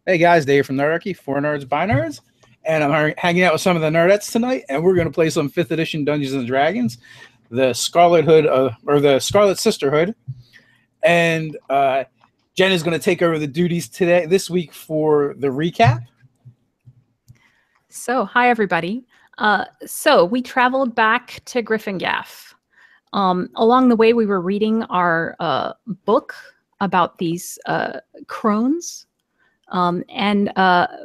Hey guys, Dave from Nerdarchy, for Nerds by Nerds, and I'm hanging out with some of the Nerdettes tonight, and we're going to play some 5th edition Dungeons and Dragons, the Scarlet Hood or the Scarlet Sisterhood, and Jen is going to take over the duties this week for the recap. So, hi everybody. So we traveled back to Gryphongaffe. Along the way, we were reading our book about these crones. And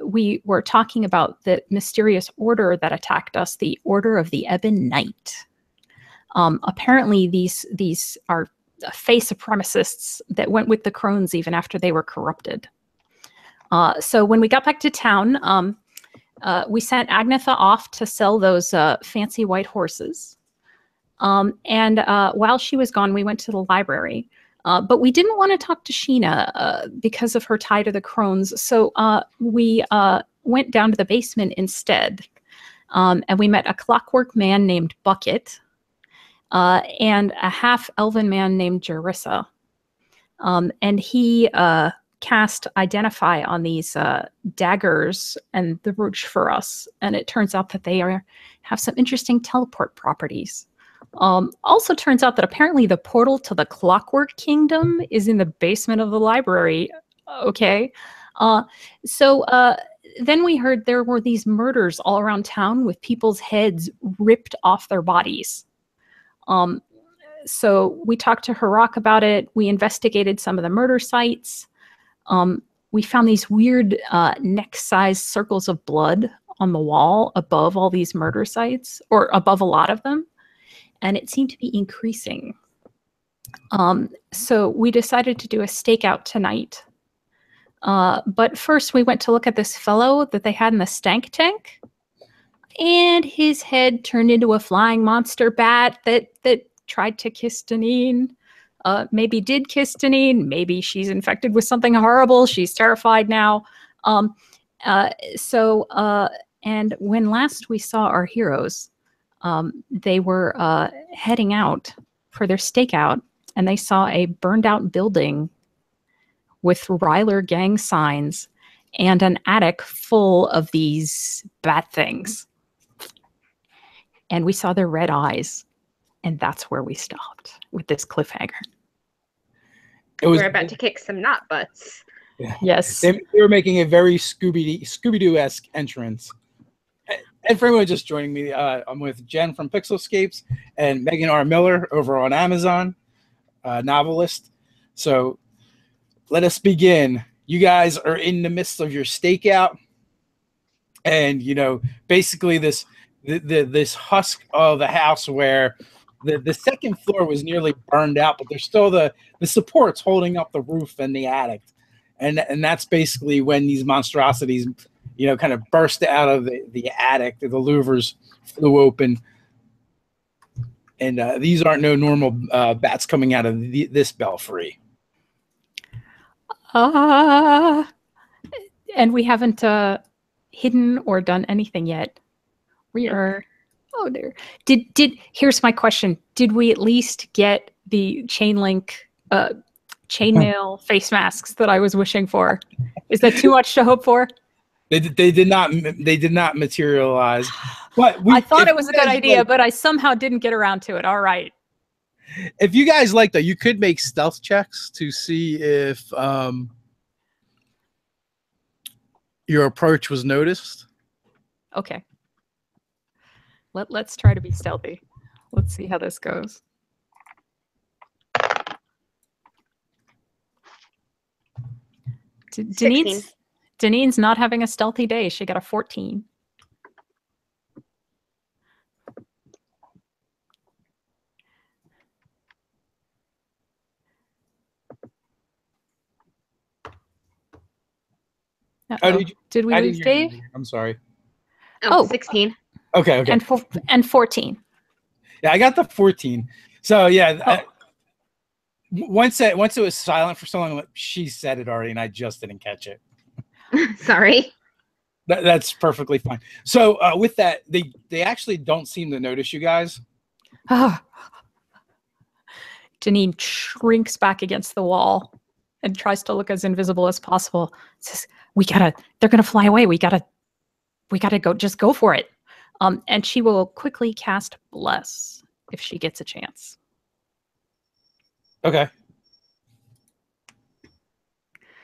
we were talking about the mysterious order that attacked us, the Order of the Ebon Knight. Apparently, these are Fey supremacists that went with the crones even after they were corrupted. So when we got back to town, we sent Agnetha off to sell those fancy white horses. And while she was gone, we went to the library. But we didn't want to talk to Sheena because of her tie to the crones. So we went down to the basement instead. And we met a clockwork man named Bucket and a half-elven man named Jarissa. And he cast Identify on these daggers and the brooch for us. And it turns out that they have some interesting teleport properties. Also turns out that apparently the portal to the Clockwork Kingdom is in the basement of the library. Okay. So then we heard there were these murders all around town with people's heads ripped off their bodies. So we talked to Harak about it. We investigated some of the murder sites. We found these weird neck-sized circles of blood on the wall above all these murder sites, or above a lot of them. And it seemed to be increasing. So we decided to do a stakeout tonight. But first we went to look at this fellow that they had in the stank tank. And his head turned into a flying monster bat that tried to kiss Deneen. Maybe did kiss Deneen. Maybe she's infected with something horrible. She's terrified now. And when last we saw our heroes, they were heading out for their stakeout, and they saw a burned out building with Ryler gang signs and an attic full of these bat things. And we saw their red eyes, and that's where we stopped with this cliffhanger. We're about to kick some knot butts. Yeah. Yes. They were making a very Scooby-Doo-esque entrance. And for anyone just joining me, I'm with Jen from Pixel Scapes and Megan R. Miller over on Amazon, novelist. So let us begin. You guys are in the midst of your stakeout, and basically this husk of a house where the second floor was nearly burned out, but there's still the supports holding up the roof and the attic, and that's basically when these monstrosities kind of burst out of the attic. The louvers flew open. And these aren't no normal bats coming out of this belfry. And we haven't hidden or done anything yet. We are... Oh, dear. Here's my question. Did we at least get the chainmail face masks that I was wishing for? Is that too much to hope for? They did not materialize. But I thought it was a good idea, but I somehow didn't get around to it. All right. If you guys like that, you could make stealth checks to see if your approach was noticed. Okay. Let's try to be stealthy. Let's see how this goes. Deneen's not having a stealthy day. She got a 14. Did we lose Dave? I'm sorry. Oh, 16. Okay. And 14. Yeah, I got the 14. So yeah, once it was silent for so long, she said it already, and I just didn't catch it. Sorry. That's perfectly fine. So with that, they actually don't seem to notice you guys. Deneen shrinks back against the wall and tries to look as invisible as possible. Says, they're gonna fly away. We gotta just go for it. And she will quickly cast Bless if she gets a chance. Okay.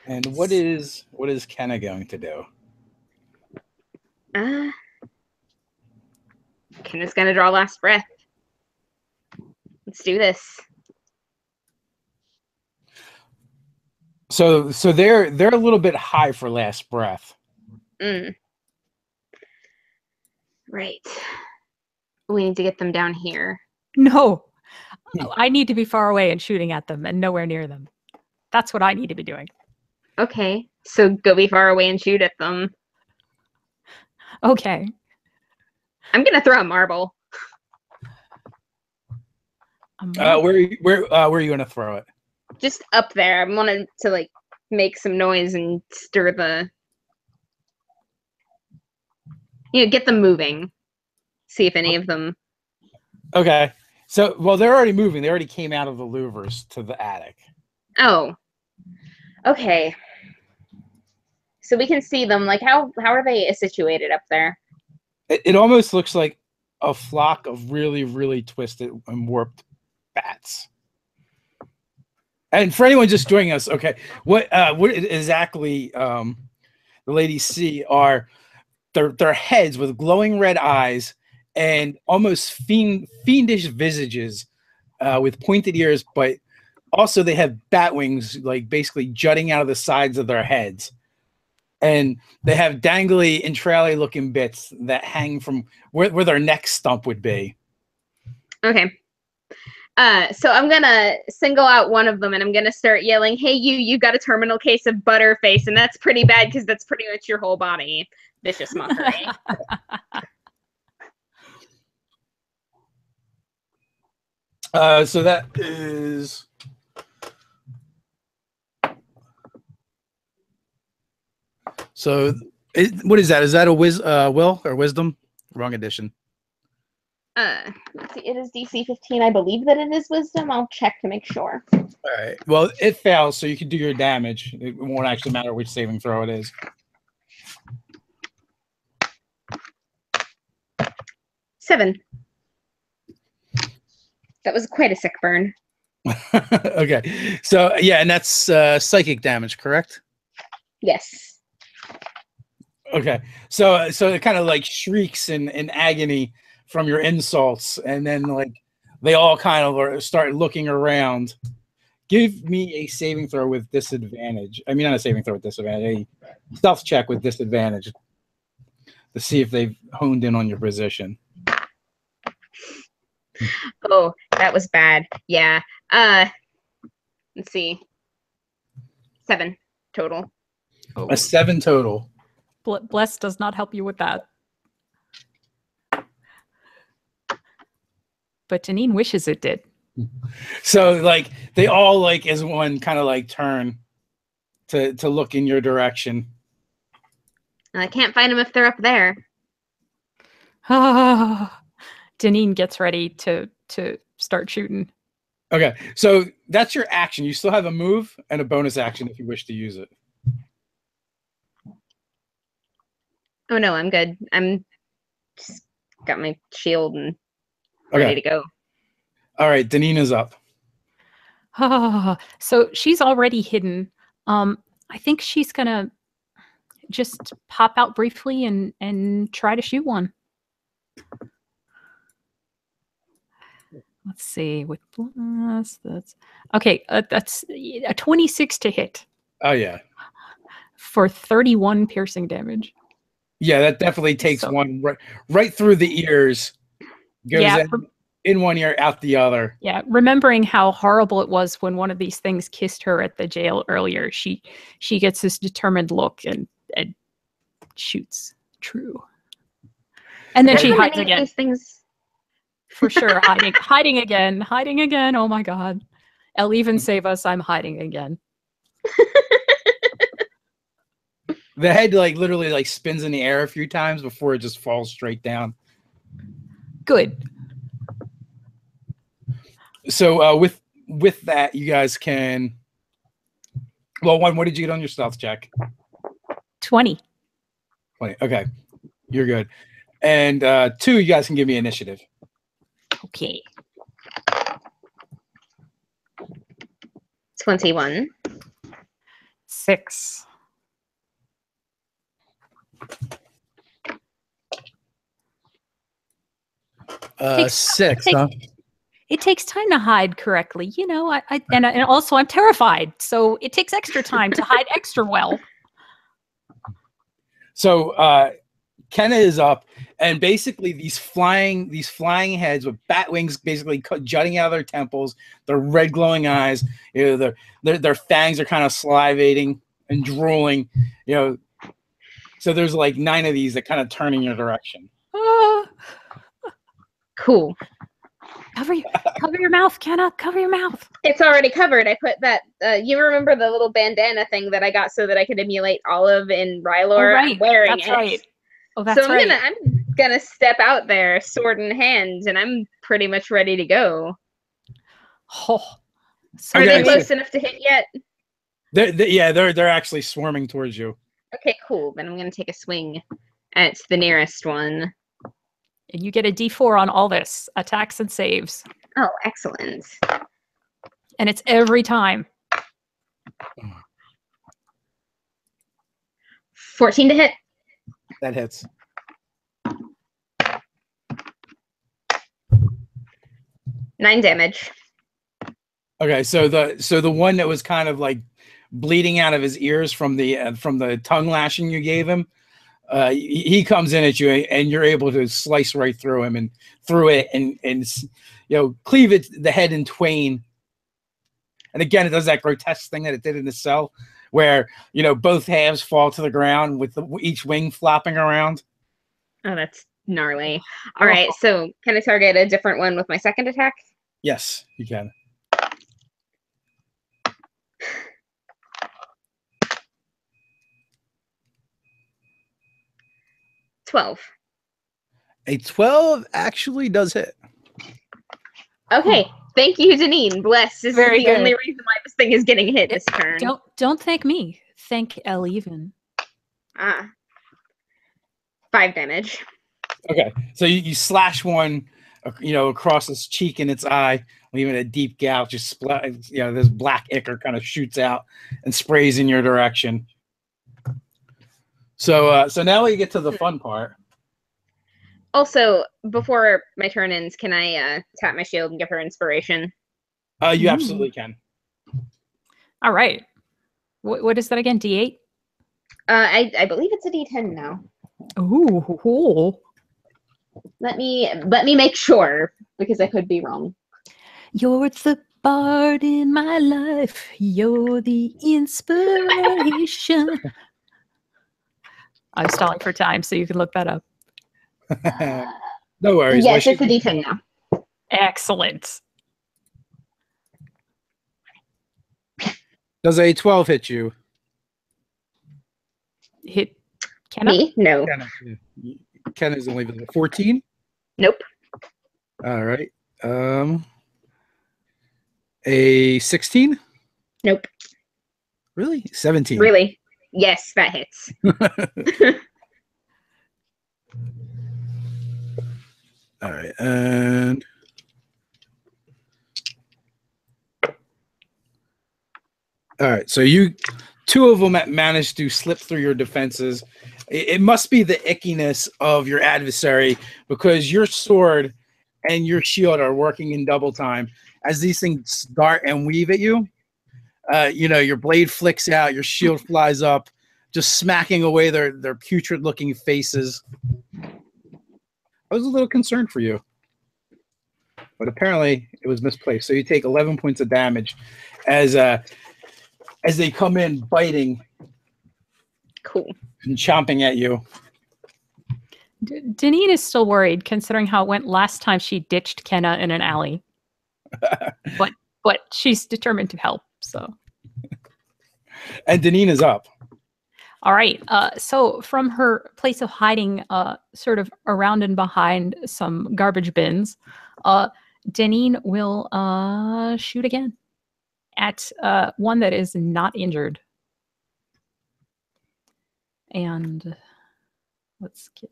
And what is Kenna going to do? Kenna's gonna draw last breath. Let's do this. So they're a little bit high for last breath. Right. We need to get them down here. No. I need to be far away and shooting at them and nowhere near them. That's what I need to be doing. Okay. So go be far away and shoot at them. Okay. I'm gonna throw a marble. Where are you gonna throw it? Just up there. I wanted to like make some noise and stir the, get them moving. See if any of them. Okay. So, well, they're already moving. They already came out of the louvers to the attic. Oh. Okay. So we can see them. Like, how are they situated up there? It almost looks like a flock of really, really twisted and warped bats. And for anyone just joining us, okay, what exactly the ladies see are their heads with glowing red eyes and almost fiendish visages with pointed ears, but also they have bat wings, like basically jutting out of the sides of their heads. And they have dangly, entraily looking bits that hang from where their neck stump would be. Okay. So I'm gonna single out one of them and I'm gonna start yelling, "Hey, you got a terminal case of butterface, and that's pretty bad because that's pretty much your whole body." Vicious mockery. So that is. So, what is that? Is that a will or wisdom? Wrong edition. Let's see, it is DC 15. I believe that it is wisdom. I'll check to make sure. All right. Well, it fails, so you can do your damage. It won't actually matter which saving throw it is. 7. That was quite a sick burn. Okay. So yeah, and that's psychic damage, correct? Yes. Okay. So it kind of like shrieks in agony from your insults, and then like they all kind of start looking around. Give me a saving throw with disadvantage. I mean, not a saving throw with disadvantage, a stealth check with disadvantage to see if they've honed in on your position. Oh, that was bad. Yeah. Let's see. 7 total. Oh. A 7 total. Bless does not help you with that. But Janine wishes it did. So like they all like as one kind of like turn to look in your direction. I can't find them if they're up there. Janine gets ready to start shooting. Okay, so that's your action. You still have a move and a bonus action if you wish to use it. Oh no, I'm good. I'm just got my shield and ready to go. All right, Danina's up. So she's already hidden. I think she's gonna just pop out briefly and try to shoot one. Let's see, with plus, that's okay. That's a 26 to hit. Oh yeah, for 31 piercing damage. Yeah, that definitely takes one right through the ears. Goes in one ear, out the other. Yeah, remembering how horrible it was when one of these things kissed her at the jail earlier, she gets this determined look and shoots true. And then she hides again. These things. For sure, hiding again. Oh my God. I'll even save us. I'm hiding again. The head literally spins in the air a few times before it just falls straight down. Good. So with that, you guys can. Well, what did you get on your stealth check? 20. 20. Okay. You're good. And 2, you guys can give me initiative. Okay. 21. 6. Takes- 6, take- huh? It takes time to hide correctly. You know, and also I'm terrified. So it takes extra time to hide extra well. So Kenna is up, and basically these flying heads with bat wings basically jutting out of their temples, their red glowing eyes, you know, their fangs are kind of salivating and drooling, you know. So there's like 9 of these that kind of turn in your direction. Cool. Cover your mouth, Kenna. Cover your mouth. It's already covered. I put that. You remember the little bandana thing that I got so that I could emulate Olive in Rylor? Oh, right. I'm wearing That's it. right. Oh, that's so I'm gonna step out there, sword in hand, and I'm pretty much ready to go. Oh, Are they close enough to hit yet? They're actually swarming towards you. Okay, cool. Then I'm gonna take a swing at the nearest one. And you get a D4 on all this attacks and saves. Oh, excellent. And it's every time. 14 to hit. That hits. Nine damage. Okay, so the one that was kind of like bleeding out of his ears from the tongue lashing you gave him, he comes in at you, and you're able to slice right through him and through it, and you know, cleave the head in twain. And again, it does that grotesque thing that it did in the cell, where, you know, both halves fall to the ground with each wing flopping around. Oh, that's gnarly. All right, so can I target a different one with my second attack? Yes, you can. A 12 actually does hit. Okay, thank you, Janine. Bless. This Very is the good. only reason why this thing is getting hit this turn. Don't thank me. Thank Eleven. 5 damage. Okay, so you slash one, you know, across its cheek and its eye, leaving a deep gouge. Just you know, this black ichor kind of shoots out and sprays in your direction. So now we get to the fun part. Also, before my turn ends, can I tap my shield and give her inspiration? You absolutely can. All right. What is that again? D8? I believe it's a D10 now. Ooh. Let me make sure, because I could be wrong. You're the bard in my life. You're the inspiration. I'm stalling for time, so you can look that up. No worries. Yes, it's a D10 now. Excellent. Does a 12 hit you? Hit Kenna? Me? No. Kenna's only 14? Nope. All right. A 16? Nope. Really? 17. Really? Yes, that hits. All right. And all right. So two of them managed to slip through your defenses. It must be the ickiness of your adversary, because your sword and your shield are working in double time. As these things dart and weave at you, you know, your blade flicks out, your shield flies up, just smacking away their putrid-looking faces. I was a little concerned for you, but apparently it was misplaced. So you take 11 points of damage as they come in biting. Cool. And chomping at you. Deneen is still worried, considering how it went last time she ditched Kenna in an alley. but she's determined to help. So. And Deneen is up. All right. So from her place of hiding, sort of around and behind some garbage bins, Deneen will shoot again at one that is not injured. And let's get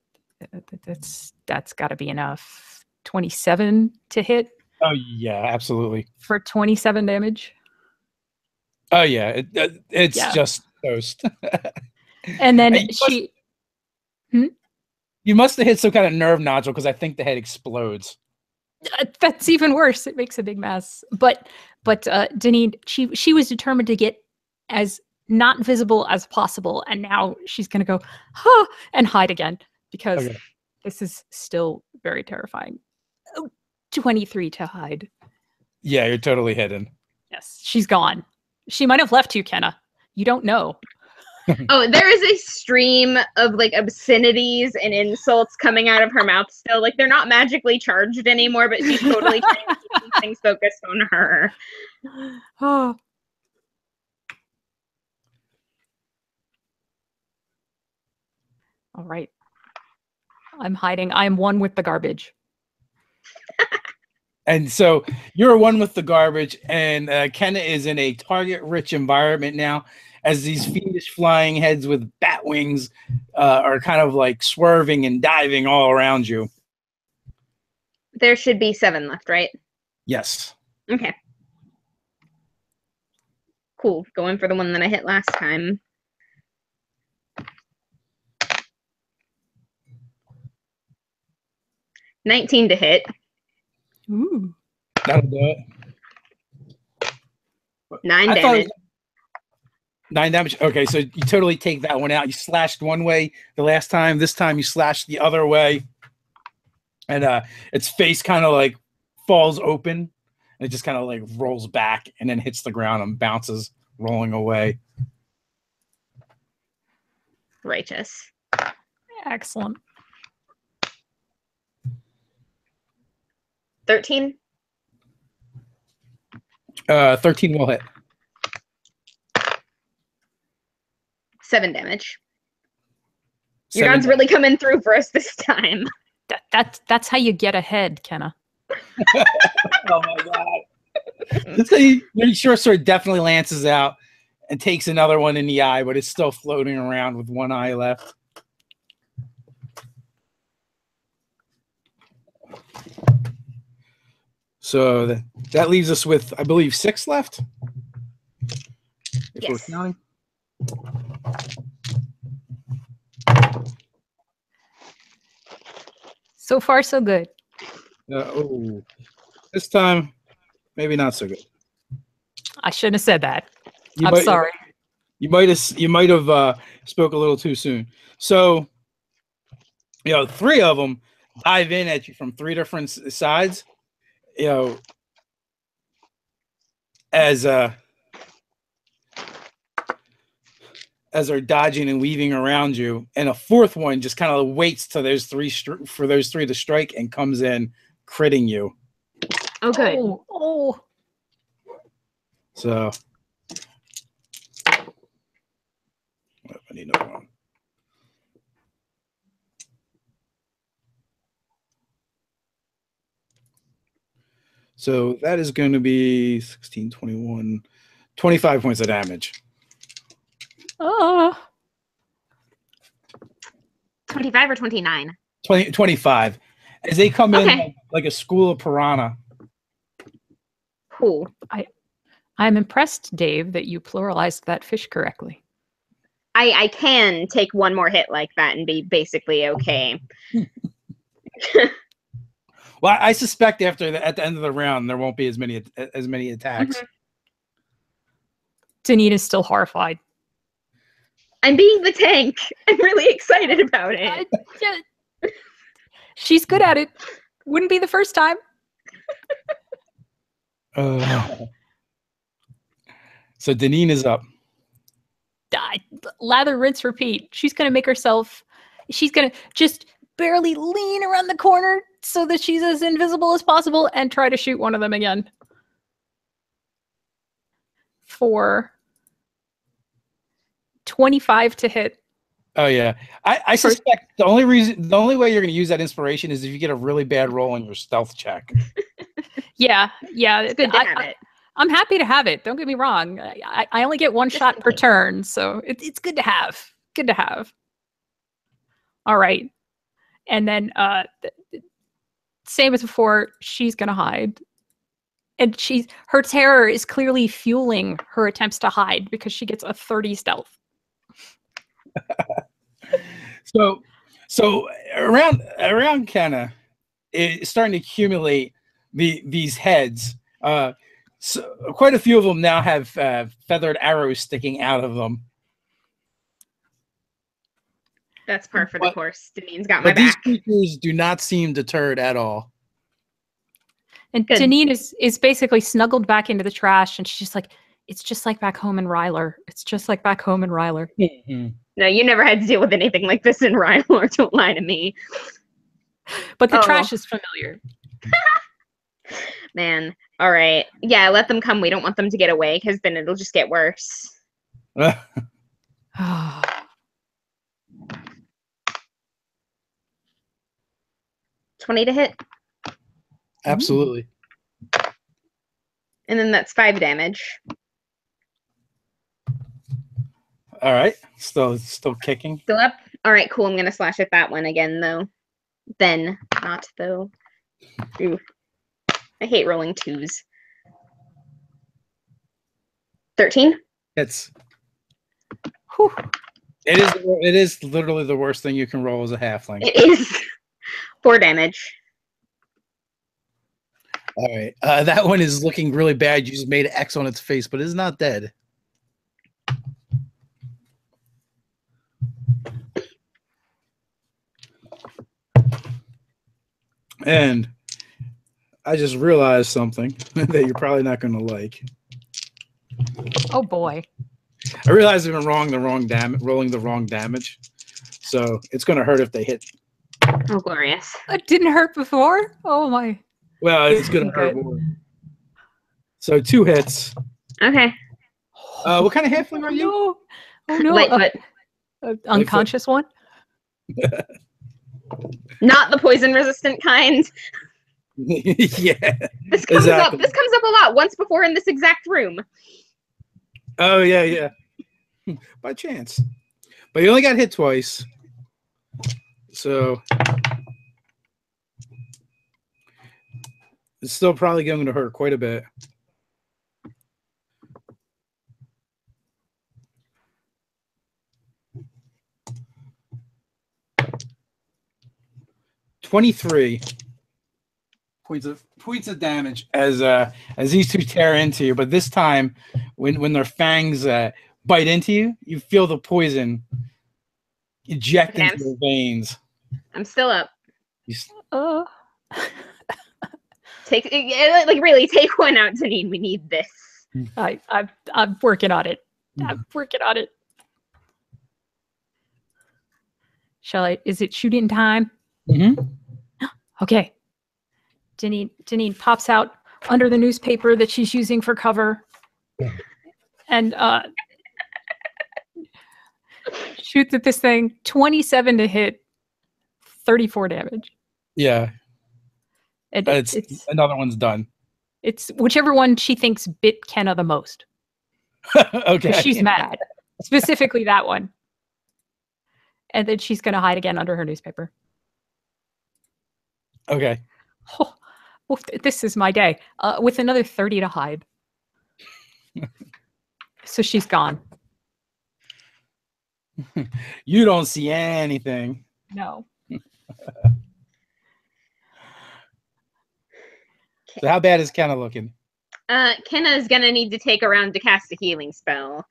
that's got to be enough. 27 to hit. Oh yeah, absolutely. For 27 damage. Oh yeah, it's just toast. And then you must have hit some kind of nerve nodule because I think the head explodes. That's even worse. It makes a big mess. But Deneen, she was determined to get as not visible as possible, and now she's gonna go, huh, and hide again because this is still very terrifying. 23 to hide. Yeah, you're totally hidden. Yes, she's gone. She might have left you, Kenna. You don't know. Oh, there is a stream of like obscenities and insults coming out of her mouth still. Like they're not magically charged anymore, but she's totally trying to keep these things focused on her. Oh. All right. I'm hiding. I am one with the garbage. And so you're one with the garbage, and Kenna is in a target-rich environment now, as these fiendish flying heads with bat wings are kind of like swerving and diving all around you. There should be 7 left, right? Yes. Okay. Cool. Going for the one that I hit last time. $19 to hit. Ooh. That'll do it. 9 damage. 9 damage. Okay, so you totally take that one out. You slashed one way the last time. This time you slashed the other way. And its face kind of like falls open. And it just kind of like rolls back and then hits the ground and bounces, rolling away. Righteous. Excellent. 13? 13 will hit. 7 damage. Your gun's really coming through for us this time. That's how you get ahead, Kenna. Oh my god. So your short sword definitely lances out and takes another one in the eye, but it's still floating around with one eye left. So that leaves us with, I believe, 6 left. If we're counting. So far, so good. This time, maybe not so good. I shouldn't have said that. I'm sorry. You might have spoke a little too soon. So, 3 of them dive in at you from 3 different sides. As they're dodging and weaving around you, and a 4th one just kind of waits till those 3 for those 3 to strike and comes in, critting you. Oh, good. Oh. So, I need another one. So that is going to be 16, 21, 25 points of damage. Oh. 25 or 29? 25. As they come in like a school of piranha. Cool. I'm impressed, Dave, that you pluralized that fish correctly. I can take one more hit like that and be basically okay. Well, I suspect at the end of the round there won't be as many attacks. Mm-hmm. Deneen is still horrified. I'm being the tank. I'm really excited about it. She's good at it. Wouldn't be the first time. So Deneen is up. Lather, rinse, repeat. She's going to just barely lean around the corner so that she's as invisible as possible and try to shoot one of them again. For 25 to hit. Oh yeah. I suspect the only way you're going to use that inspiration is if you get a really bad roll on your stealth check. Yeah. It's good to have it. I'm happy to have it. Don't get me wrong. I only get 1 shot per turn, so it's good to have. Good to have. All right. And then same as before, she's gonna hide. And her terror is clearly fueling her attempts to hide because she gets a 30 stealth. So around Kenna, it's starting to accumulate these heads. So quite a few of them now have feathered arrows sticking out of them. That's par for the course. Danine's got my But these back. creatures do not seem deterred at all. And Good. Janine is basically snuggled back into the trash, and she's just like, it's just like back home in Ryler. It's just like back home in Ryler. Mm-hmm. No, you never had to deal with anything like this in Ryler. Don't lie to me. But the trash is familiar. Man. All right. Yeah, let them come. We don't want them to get away because then it'll just get worse. 20 to hit. Absolutely. And then that's 5 damage. All right. Still kicking. Still up? All right, cool. I'm going to slash at that one again, though. Then, not though. Ooh. I hate rolling 2s. 13? It's Whew. it is literally the worst thing you can roll as a halfling. It is. 4 damage. All right. That one is looking really bad. You just made an X on its face, but it's not dead. And I just realized something that you're probably not going to like. Oh boy. I realized I've been rolling the wrong damage. So it's going to hurt if they hit. Oh, glorious. It didn't hurt before? Oh my. Well, it's going to hurt Good. more. So 2 hits. Okay. What kind of halfling are you? No. Oh no. Lightfoot. Unconscious one? Not the poison resistant kind. Yeah. This comes up. Exactly. This comes up a lot. Once before in this exact room. Oh, yeah. By chance. But you only got hit twice. So it's still probably going to hurt quite a bit. $23 points of damage as these two tear into you. But this time, when their fangs bite into you, you feel the poison eject into your veins. I'm still up. Oh. Really take one out, Janine. We need this. I'm working on it. I'm working on it. Is it shooting time? Mm-hmm. Okay. Janine pops out under the newspaper that she's using for cover and shoots at this thing. 27 to hit, 34 damage. Yeah. It's Another one's done. It's whichever one she thinks bit Kenna the most. Okay. She's mad. Specifically that one. And then she's going to hide again under her newspaper. Okay. Oh, well, this is my day. With another 30 to hide. So she's gone. You don't see anything. No. So how bad is Kenna looking? Kenna is going to need to take a round to cast a healing spell.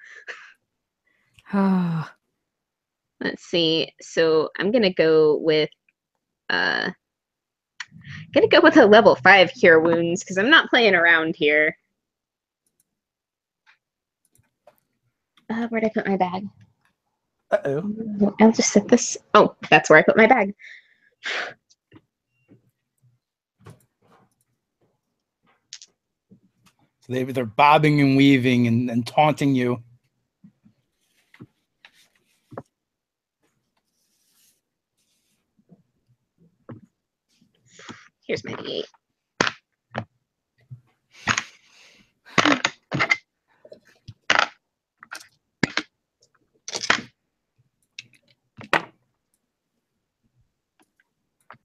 Let's see. So I'm going to go with a level 5 cure wounds because I'm not playing around here. Where'd I put my bag? Uh-oh. I'll just set this. Oh, that's where I put my bag. So they're bobbing and weaving and taunting you. Here's my D8.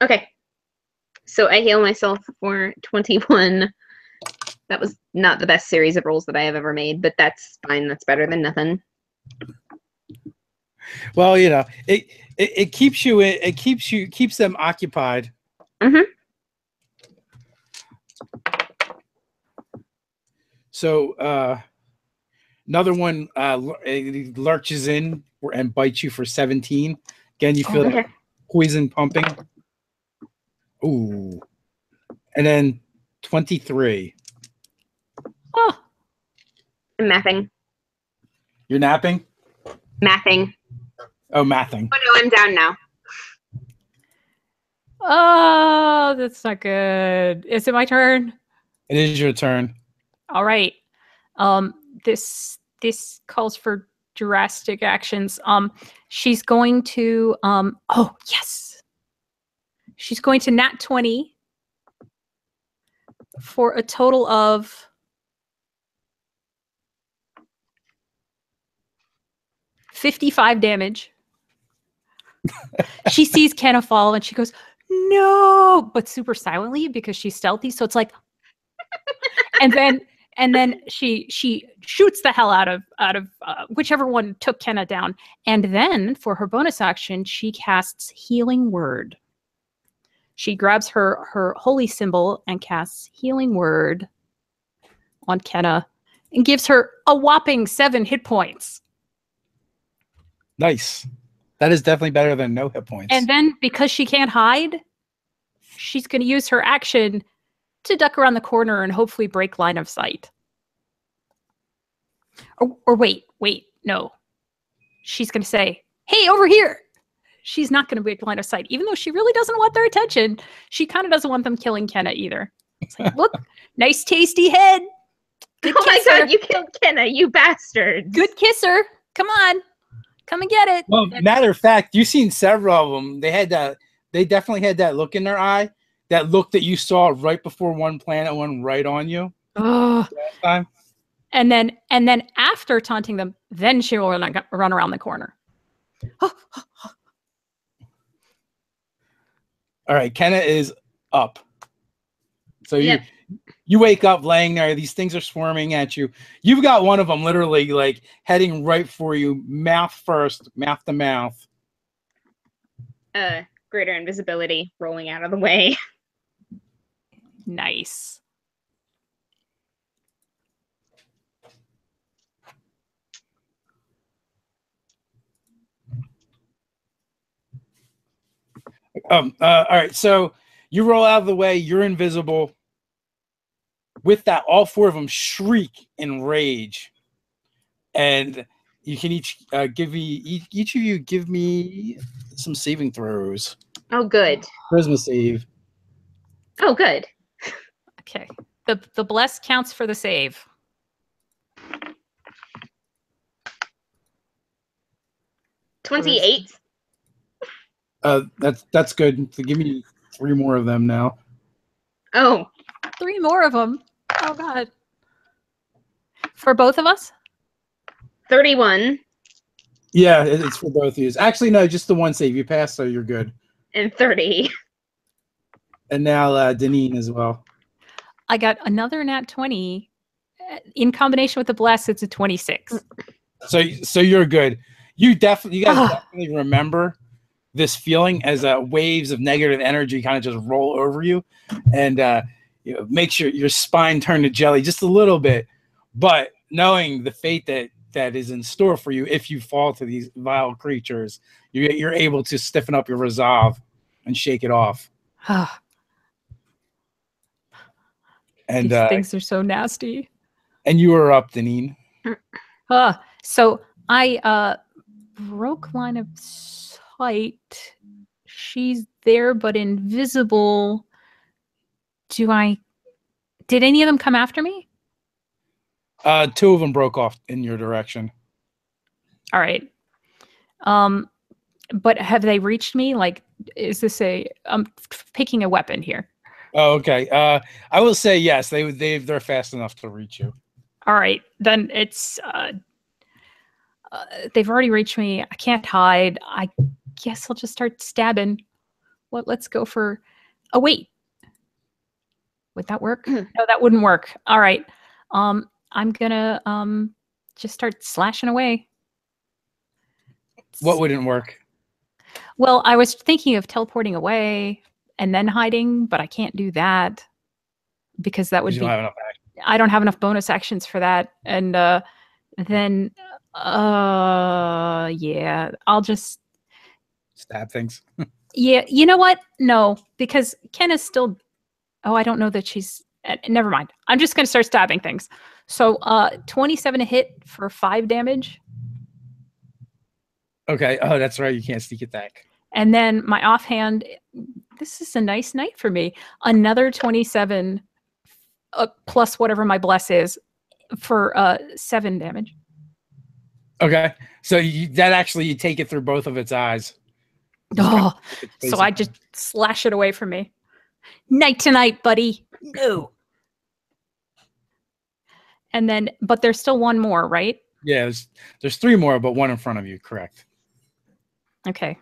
Okay. So I heal myself for 21. That was not the best series of rolls that I have ever made, but that's fine. That's better than nothing. Well, it keeps you keeps them occupied. Mm-hmm. So another one it lurches in and bites you for 17. Again, you feel Okay. poison pumping. Ooh. And then 23. Oh, I'm mathing. You're napping? Mathing. Oh, mathing. Oh no, I'm down now. oh, that's not good. Is it my turn? It is your turn. All right. This calls for drastic actions. She's going to oh yes. She's going to nat 20 for a total of 55 damage. She sees Kenna fall and she goes, no, but super silently because she's stealthy. So it's like, and then she shoots the hell out of whichever one took Kenna down. And then for her bonus action, she casts Healing Word. She grabs her holy symbol and casts Healing Word on Kenna and gives her a whopping 7 hit points. Nice. That is definitely better than no hit points. And then because she can't hide, she's going to use her action to duck around the corner and hopefully break line of sight. Or wait, no. She's going to say, hey, over here. She's not going to break line of sight, even though she really doesn't want their attention. She kind of doesn't want them killing Kenna either. It's like, look, nice tasty head. Good Oh my kisser. god, you killed Kenna, you bastard. Good kisser. Come on. Come and get it. Well, matter of fact, you've seen several of them. They definitely had that look in their eye. That look that you saw right before one planet went right on you. Oh. Last time. And then after taunting them, then she will run around the corner. All right, Kenna is up. So Yep. you wake up laying there. These things are swarming at you. You've got one of them literally like heading right for you, mouth first, mouth to mouth. Greater invisibility rolling out of the way. Nice. All right, so you roll out of the way. You're invisible. With that, all 4 of them shriek in rage, and you can each each of you give me some saving throws. Oh, good. Charisma save. Oh, good. Okay. The bless counts for the save. $28. That's good. So give me 3 more of them now. Oh. 3 more of them. Oh god. For both of us? 31 Yeah, it's for both of you. Actually, no, just the one save. You passed, so you're good. and 30. And now Deneen as well. I got another nat 20. In combination with the bless, it's a 26. So you're good. You guys definitely remember this feeling as waves of negative energy kind of just roll over you, and makes your spine turn to jelly just a little bit. But knowing the fate that is in store for you if you fall to these vile creatures, you're able to stiffen up your resolve and shake it off. And These things are so nasty. And you are up, Deneen. So I broke line of sight. She's there but invisible. Did any of them come after me? 2 of them broke off in your direction. All right. But have they reached me? Like, is this I'm picking a weapon here. Oh, okay. I will say yes. They're fast enough to reach you. All right, then it's they've already reached me. I can't hide. I guess I'll just start stabbing. Well, let's go for. Oh wait, would that work? No, that wouldn't work. All right. I'm gonna just start slashing away. What wouldn't work? Well, I was thinking of teleporting away and then hiding, but I can't do that because that would You be. don't have enough action. I don't have enough bonus actions for that, and then yeah, I'll just. Stab things. Yeah, you know what? No, because Ken is still. Oh, I don't know that she's. Never mind. I'm just going to start stabbing things. So, 27 to hit for 5 damage. Okay. Oh, that's right. You can't sneak attack. And then my offhand, this is a nice night for me. Another 27 plus whatever my bless is for 7 damage. Okay. So that actually, you take it through both of its eyes. Oh, so I just slash it away from me. Night to night, buddy. No. And then, but there's still one more, right? Yeah, there's 3 more, but 1 in front of you. Correct. Okay.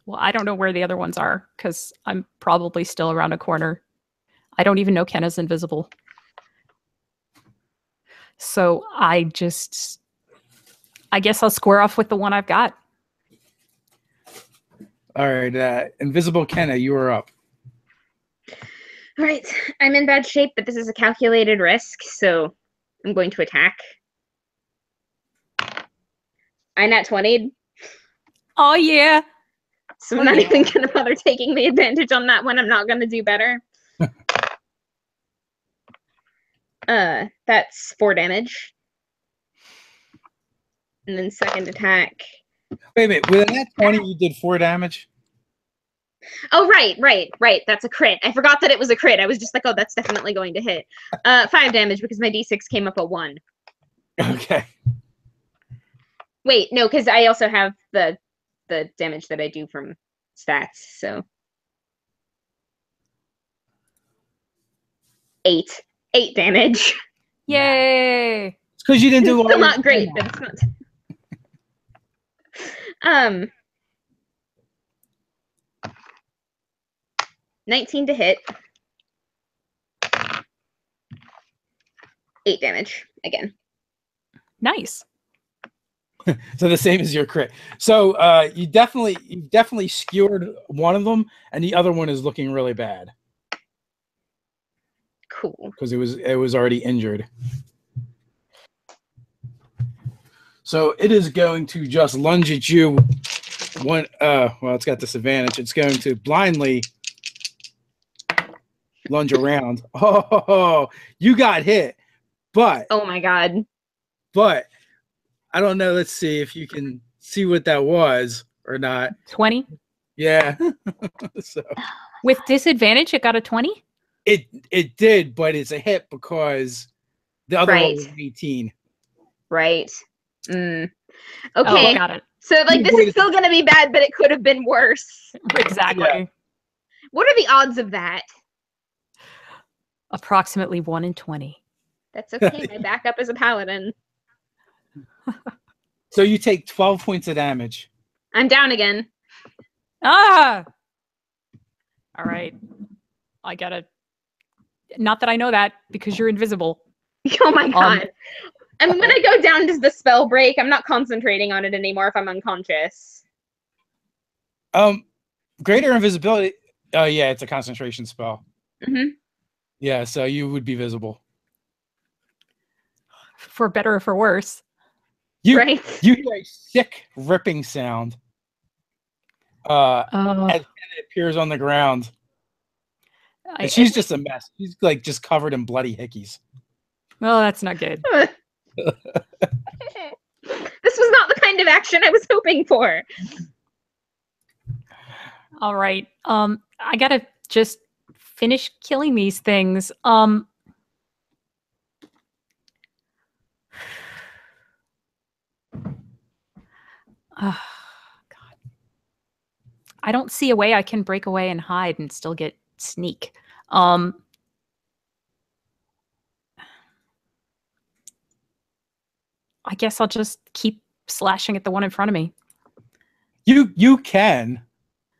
Well, I don't know where the other ones are because I'm probably still around a corner. I don't even know Kenna's invisible. So I guess I'll square off with the one I've got. All right. Invisible Kenna, you are up. All right, I'm in bad shape, but this is a calculated risk, so I'm going to attack. I nat 20'd. Oh, yeah. So I'm not even going to bother taking the advantage on that one. I'm not going to do better. That's 4 damage. And then second attack. Wait a minute. With that 20, you did 4 damage? Oh, right. That's a crit. I forgot that it was a crit. I was just like, oh, that's definitely going to hit. 5 damage because my d6 came up a 1. Okay. Wait, no, because I also have the damage that I do from stats, so. 8 damage. Yay! It's because you didn't do It's still not great, but it's not. 19 to hit. 8 damage again. Nice. So the same as your crit. So you definitely skewered one of them, and the other one is looking really bad. Cool. Because it was already injured. So it is going to just lunge at you. Well, it's got disadvantage. It's going to blindly lunge around. Oh, you got hit. But oh my god. But I don't know. Let's see if you can see what that was or not. 20? Yeah. So with disadvantage, it got a 20? It did, but it's a hit because the other one was 18. Right. Okay. Oh, got it. So like this is still gonna be bad, but it could have been worse. Exactly. Yeah. What are the odds of that? Approximately 1 in 20. That's okay. My backup is a paladin. So you take 12 points of damage. I'm down again. Ah! All right. I gotta... Not that I know that, because you're invisible. Oh my god. And when I go down, does the spell break? I'm not concentrating on it anymore if I'm unconscious. Greater invisibility. Oh, yeah, it's a concentration spell. Mm-hmm. Yeah, so you would be visible. For better or for worse. You hear a sick ripping sound as it appears on the ground. And she's just a mess. She's like just covered in bloody hickeys. Well, that's not good. This was not the kind of action I was hoping for. All right. I gotta just finish killing these things. Oh, God. I don't see a way I can break away and hide and still get sneak. I guess I'll just keep slashing at the one in front of me. You can.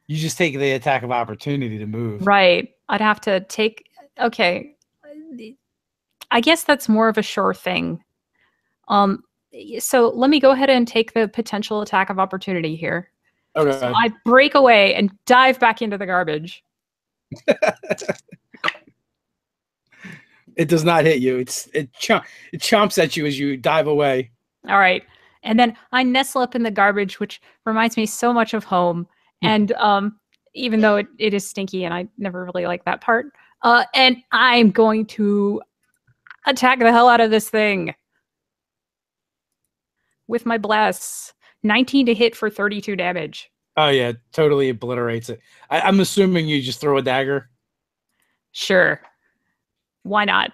You just take the attack of opportunity to move. Right. I'd have to take. Okay. I guess that's more of a sure thing. So let me go ahead and take the potential attack of opportunity here. Okay. So I break away and dive back into the garbage. It does not hit you. It chomps at you as you dive away. All right. And then I nestle up in the garbage, which reminds me so much of home. And even though it is stinky and I never really like that part. And I'm going to attack the hell out of this thing with my bless. 19 to hit for 32 damage. Oh yeah, totally obliterates it. I'm assuming you just throw a dagger. Sure. Why not?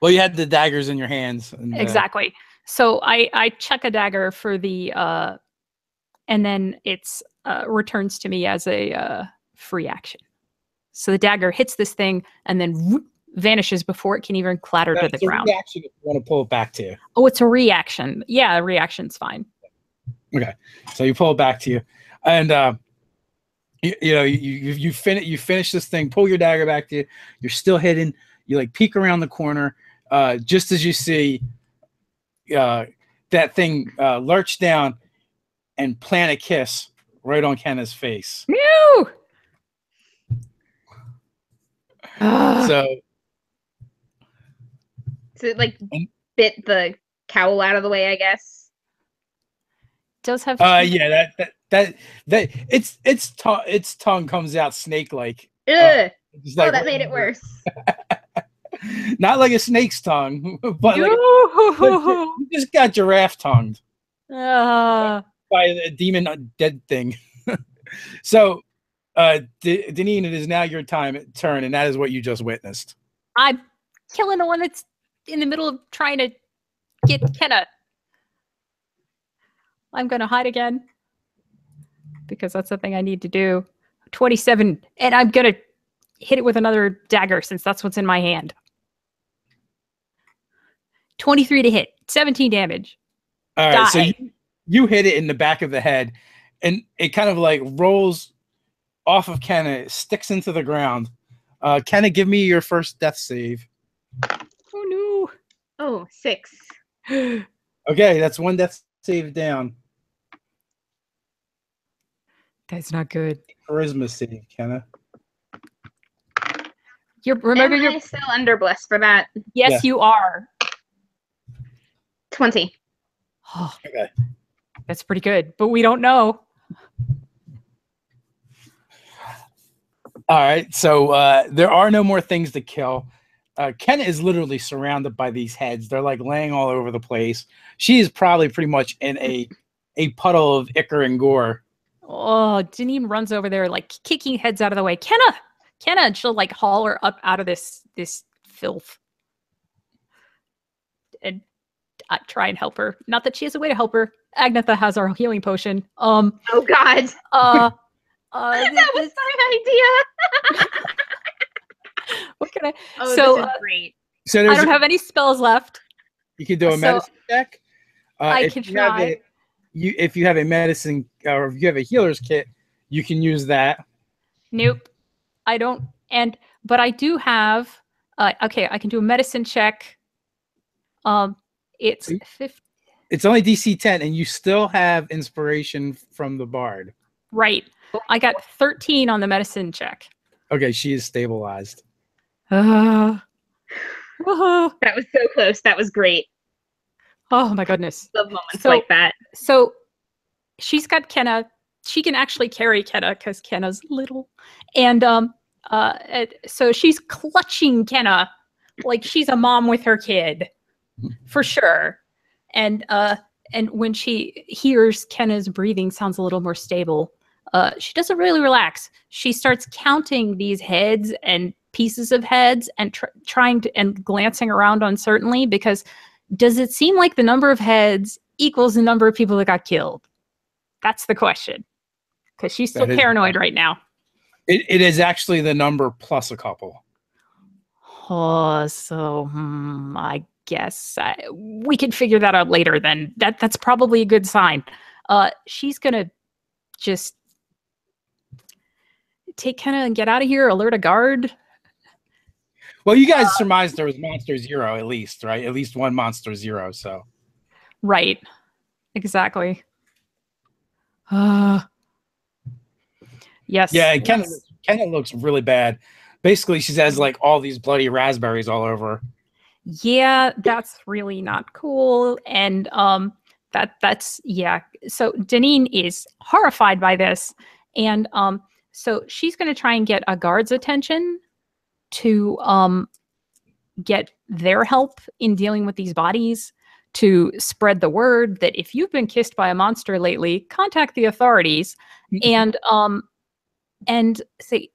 Well, you had the daggers in your hands. And, exactly. So I chuck a dagger for the and then it's returns to me as a free action. So the dagger hits this thing and then whoop, vanishes before it can even clatter to the ground. It's a reaction if you want to pull it back to you. Oh, it's a reaction. Yeah, a reaction's fine. Okay, so you pull it back to you, and you finish this thing. Pull your dagger back to you. You're still hidden. You like peek around the corner, just as you see that thing lurch down and plant a kiss right on Kenna's face. Mew! So it like bit the cowl out of the way, I guess. Does have yeah, that its tongue comes out snake like. Ugh. Like, that made it worse. Not like a snake's tongue, but like you just got giraffe tongued by a demon dead thing. So, Deneen, it is now your turn, and that is what you just witnessed. I'm killing the one that's in the middle of trying to get Kenna. I'm going to hide again because that's the thing I need to do. 27, and I'm going to hit it with another dagger since that's what's in my hand. 23 to hit, 17 damage. All right, so you hit it in the back of the head, and it kind of like rolls off of Kenna, sticks into the ground. Kenna, give me your first death save. Oh, no. Oh, 6. Okay, that's one death save down. That's not good. Charisma save, Kenna. Am I still under bless for that? Yes, yeah. You are. 20. Oh, okay. That's pretty good, but we don't know. All right, so there are no more things to kill. Kenna is literally surrounded by these heads. They're like laying all over the place. She is probably pretty much in a puddle of ichor and gore. Oh, Deneen runs over there, like kicking heads out of the way. Kenna, and she'll like haul her up out of this filth, and try and help her. Not that she has a way to help her. Agnetha has our healing potion. Oh God. That was my idea. What can I? Oh, so this is great. So I don't have any spells left. You can do a medicine check. I can try. If you have a medicine or if you have a healer's kit, you can use that. Nope, I don't. But I do have. Okay, I can do a medicine check. It's 50. It's only DC 10, and you still have inspiration from the bard. Right. I got 13 on the medicine check. Okay, she is stabilized. That was so close. That was great. Oh my goodness. Love moments like that. So she's got Kenna. She can actually carry Kenna because Kenna's little. And so she's clutching Kenna like she's a mom with her kid. For sure. And when she hears Kenna's breathing sounds a little more stable, she doesn't really relax. She starts counting these heads and pieces of heads and trying to and glancing around uncertainly because does it seem like the number of heads equals the number of people that got killed? That's the question. Because she's still paranoid right now. It is actually the number plus a couple. Oh, so I guess we can figure that out later then. That's probably a good sign. She's going to just take Kenna and get out of here, alert a guard. Well, you guys surmised there was Monster Zero at least, right? At least one Monster Zero, so. Right. Exactly. Yes. Yeah, and Kenna looks really bad. Basically, she has like all these bloody raspberries all over her. Yeah, that's really not cool. And that's yeah. So Deneen is horrified by this. And so she's gonna try and get a guard's attention to get their help in dealing with these bodies, to spread the word that if you've been kissed by a monster lately, contact the authorities. And say,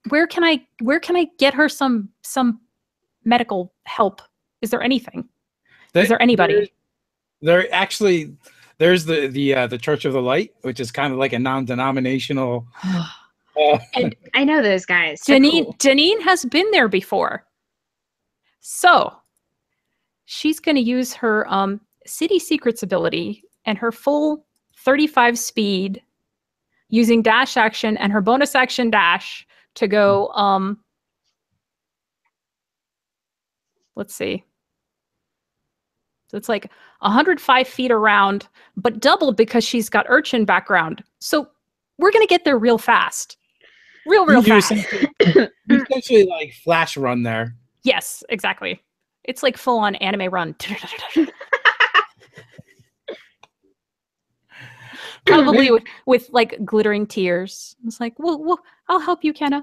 where can I get her some medical help? Is there anything? Is there anybody? There's the Church of the Light, which is kind of like a non-denominational. And I know those guys. Deneen has been there before, so she's going to use her city secrets ability and her full 35 speed, using dash action and her bonus action dash to go. Let's see. So it's like 105 feet around, but doubled because she's got urchin background. So we're gonna get there real fast, real fast. You essentially like flash run there. Yes, exactly. It's like full on anime run. Probably with like glittering tears. It's like, well, I'll help you, Kenna.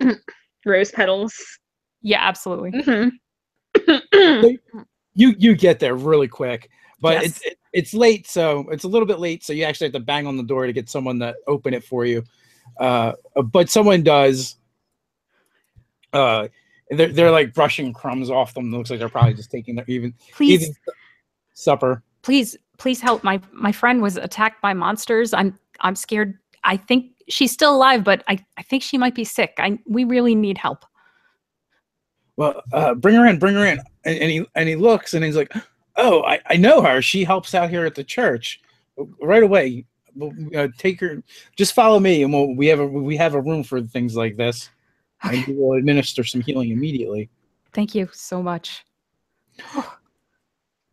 Rose petals. Yeah, absolutely. You get there really quick, but Yes. it's late, so it's a little bit late. So you actually have to bang on the door to get someone to open it for you. But someone does. They're like brushing crumbs off them. It looks like they're probably just taking their evening supper. Please help. My friend was attacked by monsters. I'm scared. I think she's still alive, but I think she might be sick. We really need help. Well, bring her in. And he looks and he's like, oh, I know her. She helps out here at the church. Right away, take her. Just follow me, and we have a room for things like this, and we will administer some healing immediately. Thank you so much.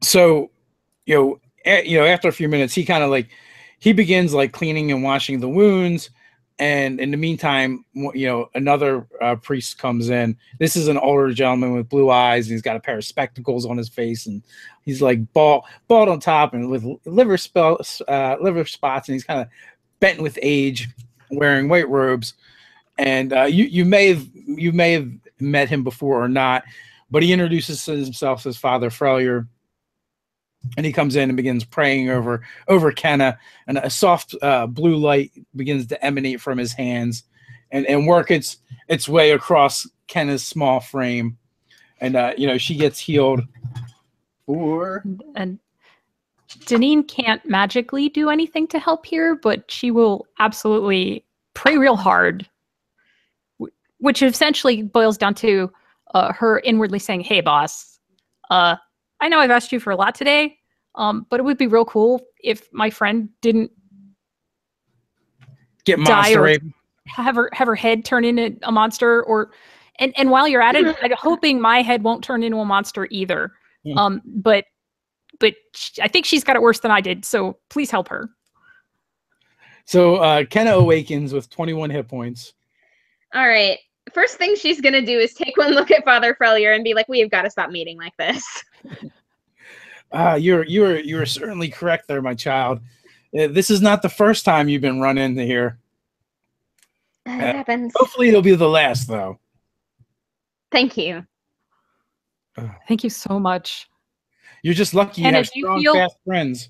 So, after a few minutes, he begins like cleaning and washing the wounds. And in the meantime, another priest comes in. This is an older gentleman with blue eyes, and he's got a pair of spectacles on his face, and he's like bald on top and with liver spots, and he's kind of bent with age, wearing white robes. And you may have met him before or not, but he introduces himself as Father Frelier. And he comes in and begins praying over Kenna, and a soft blue light begins to emanate from his hands and work its way across Kenna's small frame. And she gets healed. And Deneen can't magically do anything to help here, but she will absolutely pray real hard, which essentially boils down to her inwardly saying, "Hey, boss, I know I've asked you for a lot today, but it would be real cool if my friend didn't get monster raped, have her head turn into a monster, and while you're at it, I'm hoping my head won't turn into a monster either. But I think she's got it worse than I did, so please help her." So Kenna awakens with 21 hit points. All right. First thing she's gonna do is take one look at Father Frelier and be like, "We have got to stop meeting like this." You're certainly correct there, my child. This is not the first time you've been run into here. That happens. Hopefully it'll be the last, though. Thank you. Thank you so much. You're just lucky you have strong, fast friends.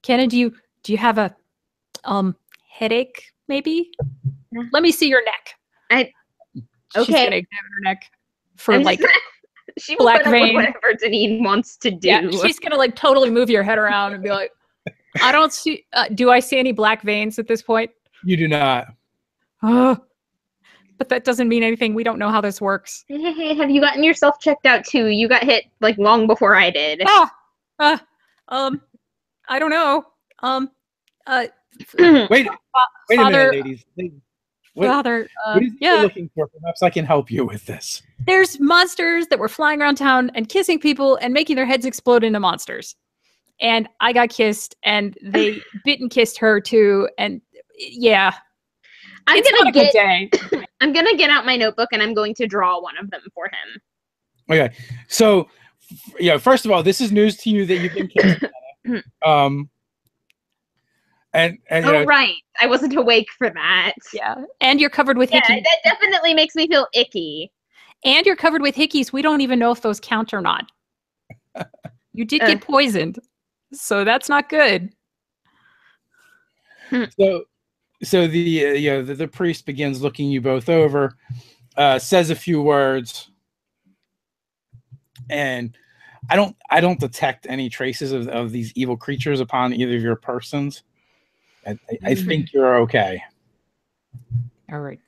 Kenna, do you have a headache? Maybe. Let me see your neck. She's gonna examine her neck for she will put up with whatever Deneen wants to do. Yeah, she's gonna like totally move your head around and be like, "I don't see. Do I see any black veins at this point?" You do not. But that doesn't mean anything. We don't know how this works. Hey, have you gotten yourself checked out too? You got hit like long before I did. I don't know. Wait a Father, minute, ladies. What, Father, what is it you're yeah, looking for? Perhaps I can help you with this. there's monsters that were flying around town and kissing people and making their heads explode into monsters. And I got kissed, and they bit and kissed her too. And yeah, it's not a good day. I'm gonna get out my notebook and I'm going to draw one of them for him. Okay, so yeah, first of all, this is news to you that you've been kissed. And you know, right, I wasn't awake for that. Yeah, and you're covered with Yeah, hickeys. that definitely makes me feel icky. And you're covered with hickeys. We don't even know if those count or not. You did get poisoned, so that's not good. So the priest begins looking you both over, says a few words, and I don't detect any traces of these evil creatures upon either of your persons. I think you're okay. All right.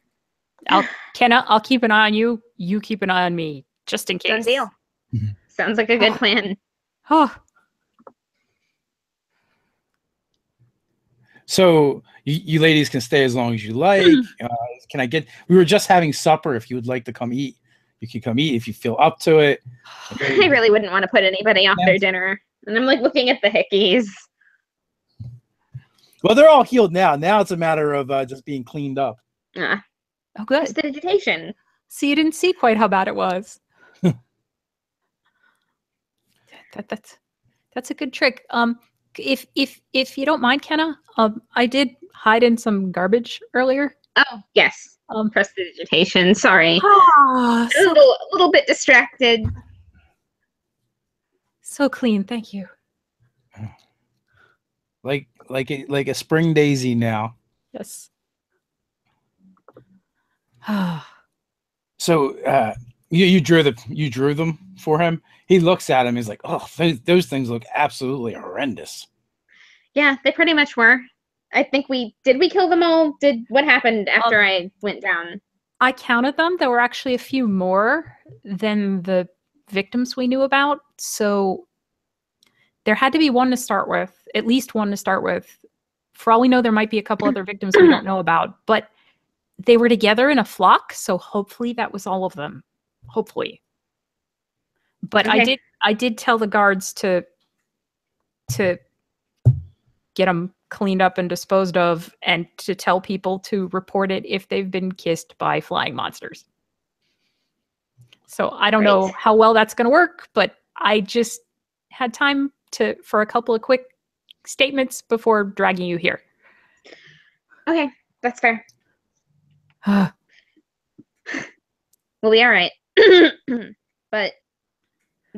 I'll keep an eye on you. You keep an eye on me, just in case. Done deal. Sounds like a good plan. Oh. So you ladies can stay as long as you like. Can I get? We were just having supper. If you would like to come eat, you can come eat if you feel up to it. I really wouldn't want to put anybody off their dinner. And I'm like looking at the hickeys. Well, they're all healed now. Now it's a matter of just being cleaned up. Oh, good. Prestidigitation. So you didn't see quite how bad it was. That's a good trick. If you don't mind, Kenna, I did hide in some garbage earlier. Oh yes. Prestidigitation. Sorry. Ah, A little bit distracted. So clean, thank you. Like a spring daisy now. Yes. So you drew them for him. He looks at him. He's like, "Oh, those things look absolutely horrendous." Yeah, they pretty much were. I think we kill them all? What happened after I went down? I counted them. There were actually a few more than the victims we knew about. So there had to be one to start with, at least one to start with. For all we know, there might be a couple other victims we don't know about, but they were together in a flock. So hopefully that was all of them. Hopefully. But okay. I did tell the guards to get them cleaned up and disposed of, and to tell people to report it if they've been kissed by flying monsters. So I don't know how well that's going to work, but I just had time for a couple of quick statements before dragging you here. Okay, that's fair. We'll be all right. But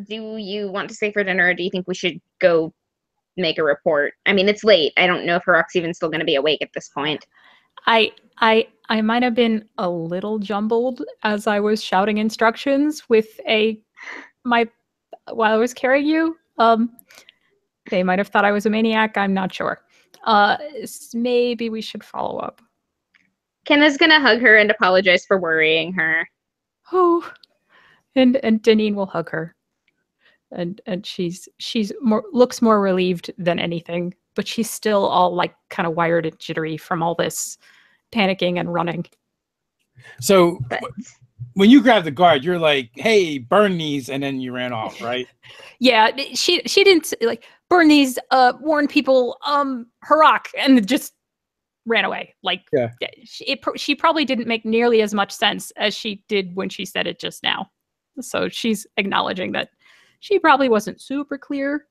do you want to stay for dinner, or do you think we should go make a report? I mean, it's late. I don't know if Harok's even still going to be awake at this point. I might have been a little jumbled as I was shouting instructions while I was carrying you. They might have thought I was a maniac. I'm not sure. Maybe we should follow up. Kenna's gonna hug her and apologize for worrying her. Oh, and Deneen will hug her, and she's looks more relieved than anything, but she's still all like kind of wired and jittery from all this panicking and running. So when you grabbed the guard, you're like, "Hey, burn these," and then you ran off, right? Yeah, she didn't like burn these. Warn people. Harok, and just ran away. Like, yeah. She probably didn't make nearly as much sense as she did when she said it just now. So she's acknowledging that she probably wasn't super clear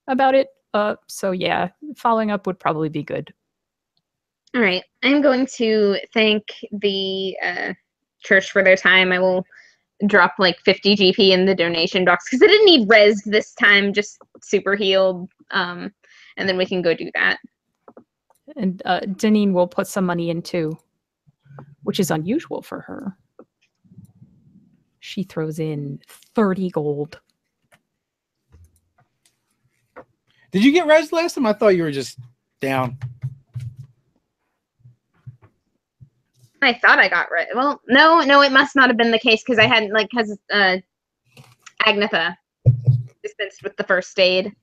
about it. So yeah, following up would probably be good. All right. I'm going to thank the church for their time. I will drop like 50 GP in the donation box because I didn't need res this time, just super healed. And then we can go do that. And Deneen will put some money in too, which is unusual for her. She throws in 30 gold. Did you get res last time? I thought you were just down. I thought I got res. Well, no, it must not have been the case because I hadn't because Agnetha dispensed with the first aid.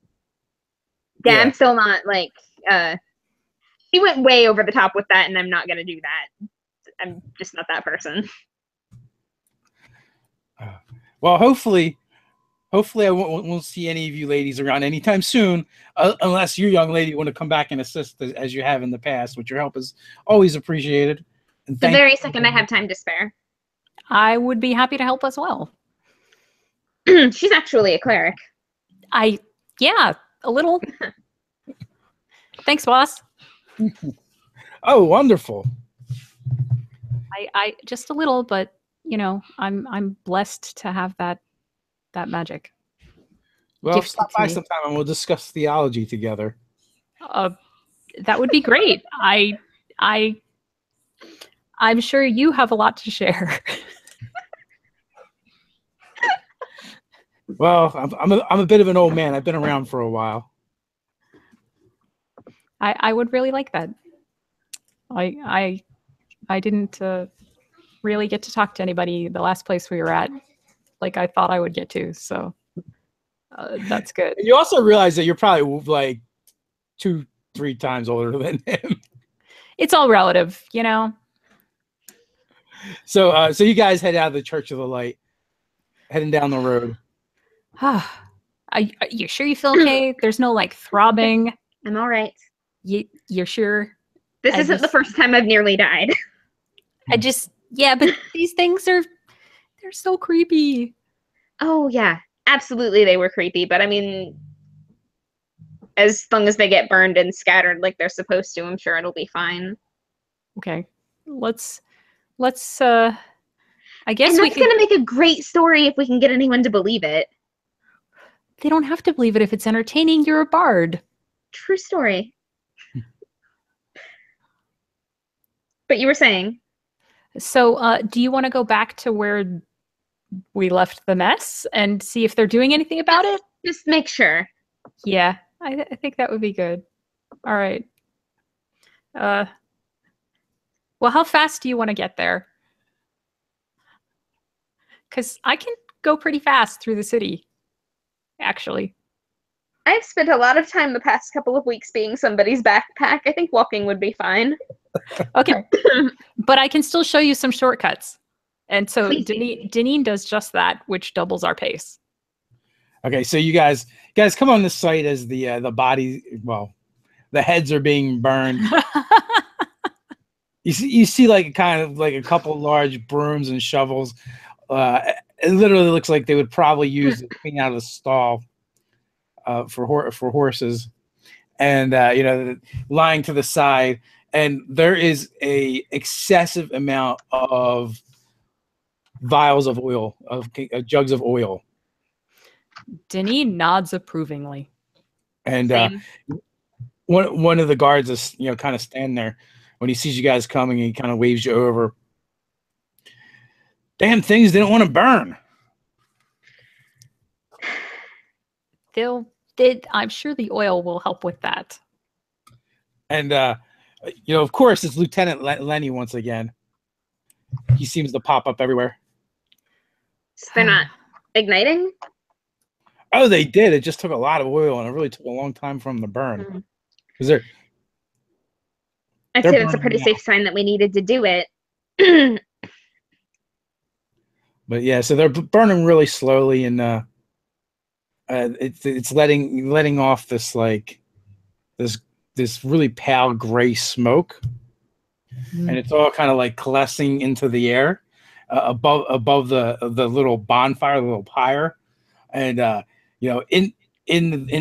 Yeah, I'm still not He went way over the top with that, and I'm not gonna do that. I'm just not that person. Well, hopefully I won't see any of you ladies around anytime soon, unless you young lady want to come back and assist as you have in the past, which your help is always appreciated. And The very second I have time to spare. I would be happy to help as well. She's actually a cleric. Yeah, a little. Thanks, boss. Oh, wonderful. I just a little, but you know, I'm blessed to have that magic. Well, Gifted stop to by me. sometime and we'll discuss theology together. That would be great. I'm sure you have a lot to share. Well, I'm a bit of an old man. I've been around for a while. I would really like that. I didn't really get to talk to anybody the last place we were at, like I thought I would get to. So that's good. And you also realize that you're probably like 2-3 times older than him. It's all relative, you know. So you guys head out of the Church of the Light, heading down the road. Are you sure you feel okay? There's no like throbbing. I'm all right. You're sure? This isn't the first time I've nearly died. Yeah, but these things they're so creepy. Oh, yeah. Absolutely, they were creepy. But I mean, as long as they get burned and scattered like they're supposed to, I'm sure it'll be fine. Okay. Let's I guess and we that's can. going to make a great story if we can get anyone to believe it. They don't have to believe it if it's entertaining. You're a bard. True story. But you were saying? So, do you want to go back to where we left the mess and see if they're doing anything about it? Just make sure. Yeah, I think that would be good. All right. Well, how fast do you want to get there? Because I can go pretty fast through the city, actually. I've spent a lot of time the past couple of weeks being somebody's backpack. I think walking would be fine. Okay. But I can still show you some shortcuts. And so Deneen does just that, which doubles our pace. Okay, so you guys come on this site as the body, well, the heads are being burned. You see like kind of like a couple large brooms and shovels. It literally looks like they would probably use to clean out of the stall for horses, and you know, lying to the side. And there is a excessive amount of vials of oil, of jugs of oil. Deneen nods approvingly. And one of the guards is, you know, kind of standing there when he sees you guys coming. He kind of waves you over. Damn things didn't want to burn. I'm sure the oil will help with that. And you know, of course, it's Lieutenant Lenny once again. He seems to pop up everywhere. So they're not igniting? Oh, they did. It just took a lot of oil, and it really took a long time for them to burn. Because I'd say that's a pretty safe sign that we needed to do it. But yeah, so they're burning really slowly, and it's letting off this like this really pale gray smoke, and it's all kind of like coalescing into the air above the little bonfire, the little pyre, and you know, in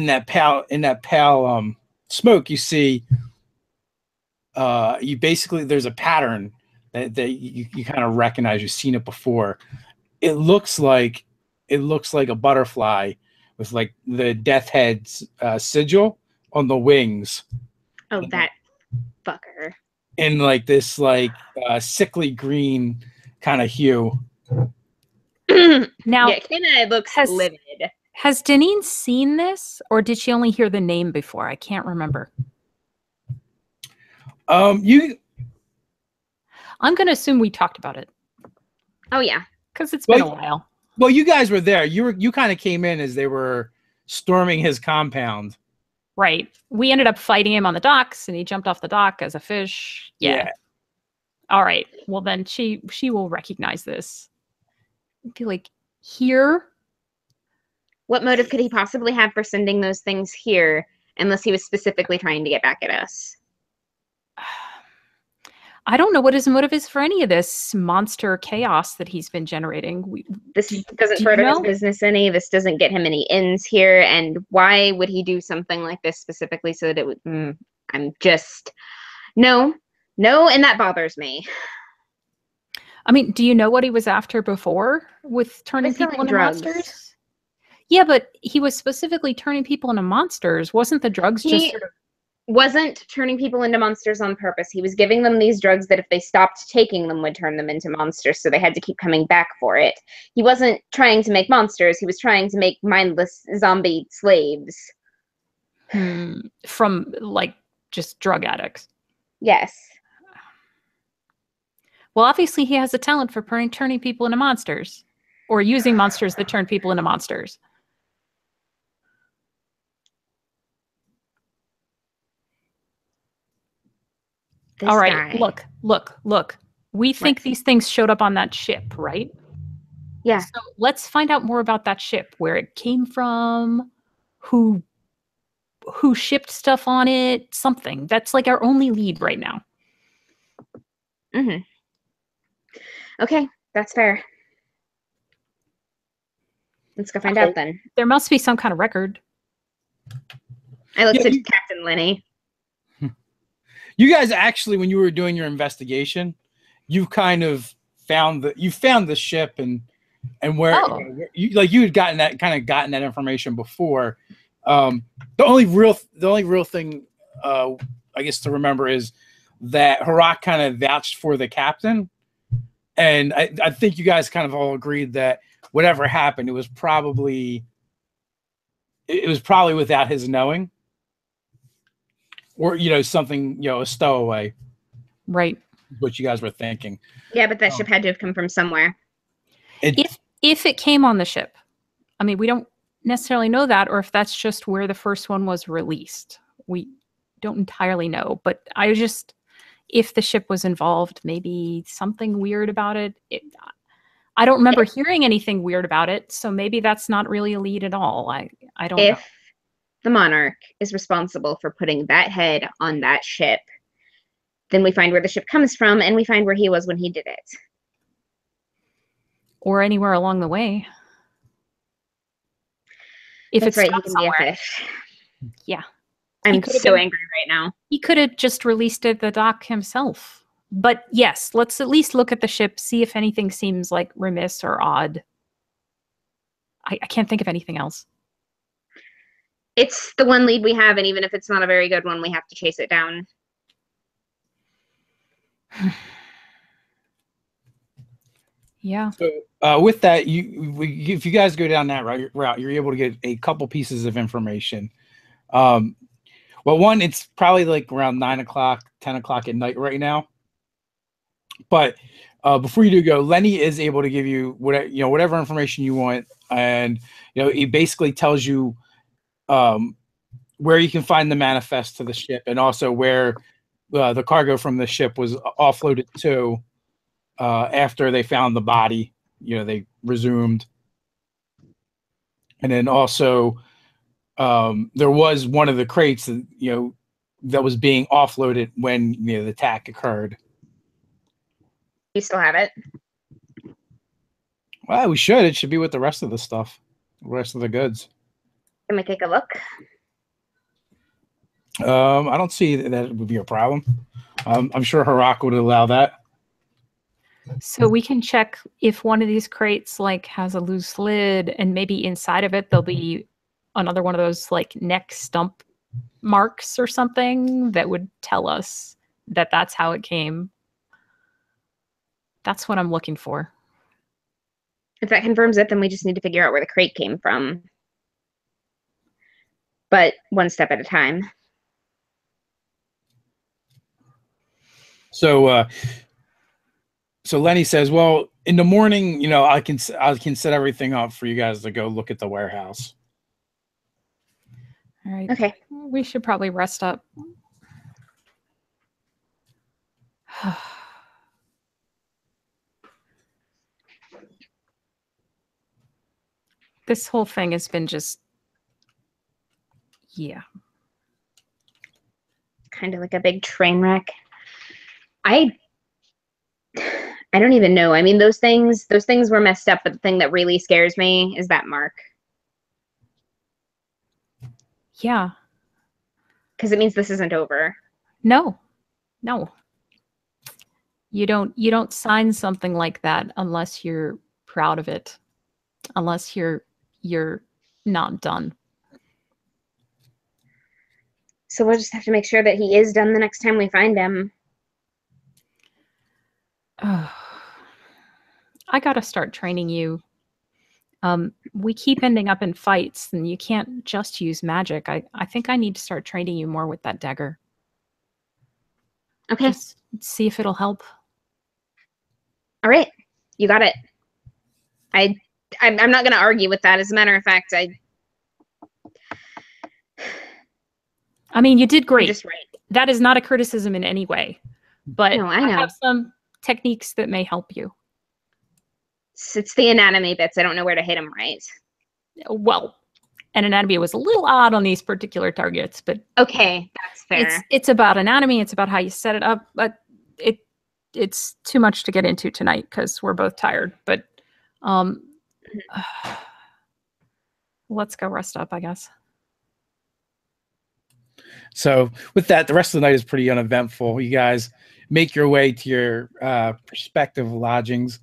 that pale smoke, you see you basically, there's a pattern that you kind of recognize. You've seen it before. It looks like a butterfly with like the death head's sigil on the wings. Oh, that fucker. In like this like sickly green kind of hue. Now, yeah, Kenna looks livid. Has Deneen seen this, or did she only hear the name before? I can't remember. I'm going to assume we talked about it. Oh yeah, because it's been a while. Well, you guys were there. You kind of came in as they were storming his compound. Right. We ended up fighting him on the docks, and he jumped off the dock as a fish. Yeah. All right. Well, then she will recognize this. Be like, here? What motive could he possibly have for sending those things here, unless he was specifically trying to get back at us? I don't know what his motive is for any of this monster chaos that he's been generating. This doesn't further his business any. This doesn't get him any ends here. And why would he do something like this specifically so that it would... I'm just... No, and that bothers me. I mean, do you know what he was after before with turning people into monsters? Yeah, but he was specifically turning people into monsters. Wasn't the drugs just sort of... wasn't turning people into monsters on purpose. He was giving them these drugs that if they stopped taking them would turn them into monsters, so they had to keep coming back for it. He wasn't trying to make monsters. He was trying to make mindless zombie slaves. From, like, just drug addicts. Yes. Well, obviously he has a talent for turning people into monsters. Or using monsters that turn people into monsters. All right, look. We think these things showed up on that ship, right? Yeah. So let's find out more about that ship, where it came from, who shipped stuff on it, something. That's like our only lead right now. Okay, that's fair. Let's go find out then. There must be some kind of record. I looked at Captain Lenny. You guys actually, when you were doing your investigation, you kind of found the ship and where you had gotten that information before. The only real thing I guess to remember is that Harak kind of vouched for the captain, and I think you guys kind of all agreed that whatever happened, it was probably without his knowing. Or, something, a stowaway. Right. What you guys were thinking. Yeah, but that ship had to have come from somewhere. If it came on the ship. I mean, we don't necessarily know that, or if that's just where the first one was released. We don't entirely know. But if the ship was involved, maybe something weird about it. I don't remember hearing anything weird about it, so maybe that's not really a lead at all. I don't know. The monarch is responsible for putting that head on that ship, then we find where the ship comes from and we find where he was when he did it. Or anywhere along the way. If That's it's right, he can be a fish. Yeah. I'm so angry right now. He could have just released it at the dock himself. But yes, let's at least look at the ship, see if anything seems like remiss or odd. I can't think of anything else. It's the one lead we have, and even if it's not a very good one, we have to chase it down. Yeah. So with that, if you guys go down that route, you're able to get a couple pieces of information. Well, one, it's probably like around 9 o'clock, 10 o'clock at night right now. But before you do go, Lenny is able to give you whatever information you want, and he basically tells you where you can find the manifest to the ship, and also where the cargo from the ship was offloaded to after they found the body. They resumed, and then also there was one of the crates that that was being offloaded when the attack occurred. You still have it? Well, we should. It should be with the rest of the stuff, the rest of the goods. Can we take a look? I don't see that it would be a problem. I'm sure Harak would allow that. So we can check if one of these crates has a loose lid, and maybe inside of it there'll be another one of those neck stump marks or something that would tell us that that's how it came. That's what I'm looking for. If that confirms it, then we just need to figure out where the crate came from. But one step at a time. So Lenny says, well, in the morning, I can set everything up for you guys to go look at the warehouse. All right. Okay. We should probably rest up. This whole thing has been just, yeah. Kind of like a big train wreck. I don't even know. I mean, those things were messed up, but the thing that really scares me is that mark. Yeah. Because it means this isn't over. No. You don't sign something like that unless you're proud of it. Unless you're not done. So we'll just have to make sure that he is done the next time we find him. I gotta start training you. We keep ending up in fights, and you can't just use magic. I think I need to start training you more with that dagger. Okay. Just see if it'll help. All right. You got it. I'm not going to argue with that. As a matter of fact, I mean, you did great. You're just right. That is not a criticism in any way, but No, I know. have some techniques that may help you. It's the anatomy bits. I don't know where to hit them right. Well, and anatomy was a little odd on these particular targets, but okay, that's fair. It's about anatomy. It's about how you set it up, but it's too much to get into tonight because we're both tired. But let's go rest up, I guess. So with that, the rest of the night is pretty uneventful. You guys make your way to your prospective lodgings.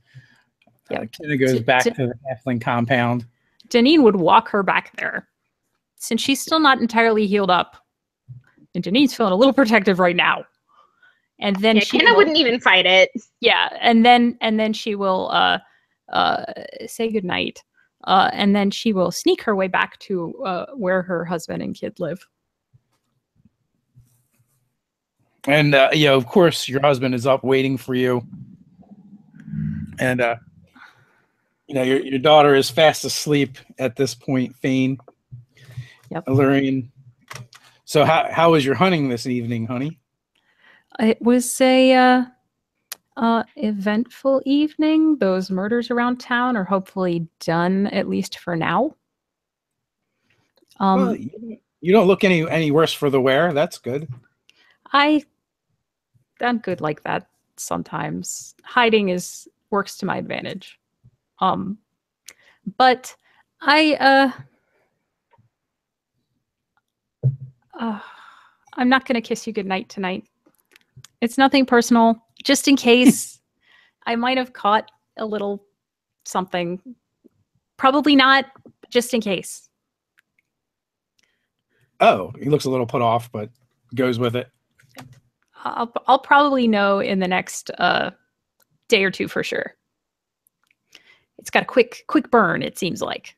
Kenna goes back to the halfling compound. Deneen would walk her back there since she's still not entirely healed up. And Deneen's feeling a little protective right now. And then Kenna wouldn't even fight it. Yeah, and then she will say goodnight. And then she will sneak her way back to where her husband and kid live. And of course, your husband is up waiting for you. And your daughter is fast asleep at this point, Fane. Yep. Illyrian. So how was your hunting this evening, honey? It was a eventful evening. Those murders around town are hopefully done, at least for now. Well, you don't look any worse for the wear. That's good. I'm good like that sometimes. Hiding works to my advantage. But I'm not gonna kiss you goodnight tonight. It's nothing personal, just in case I might have caught a little something. Probably not, just in case. Oh, he looks a little put off, but goes with it. I'll probably know in the next day or two for sure. It's got a quick burn, it seems like.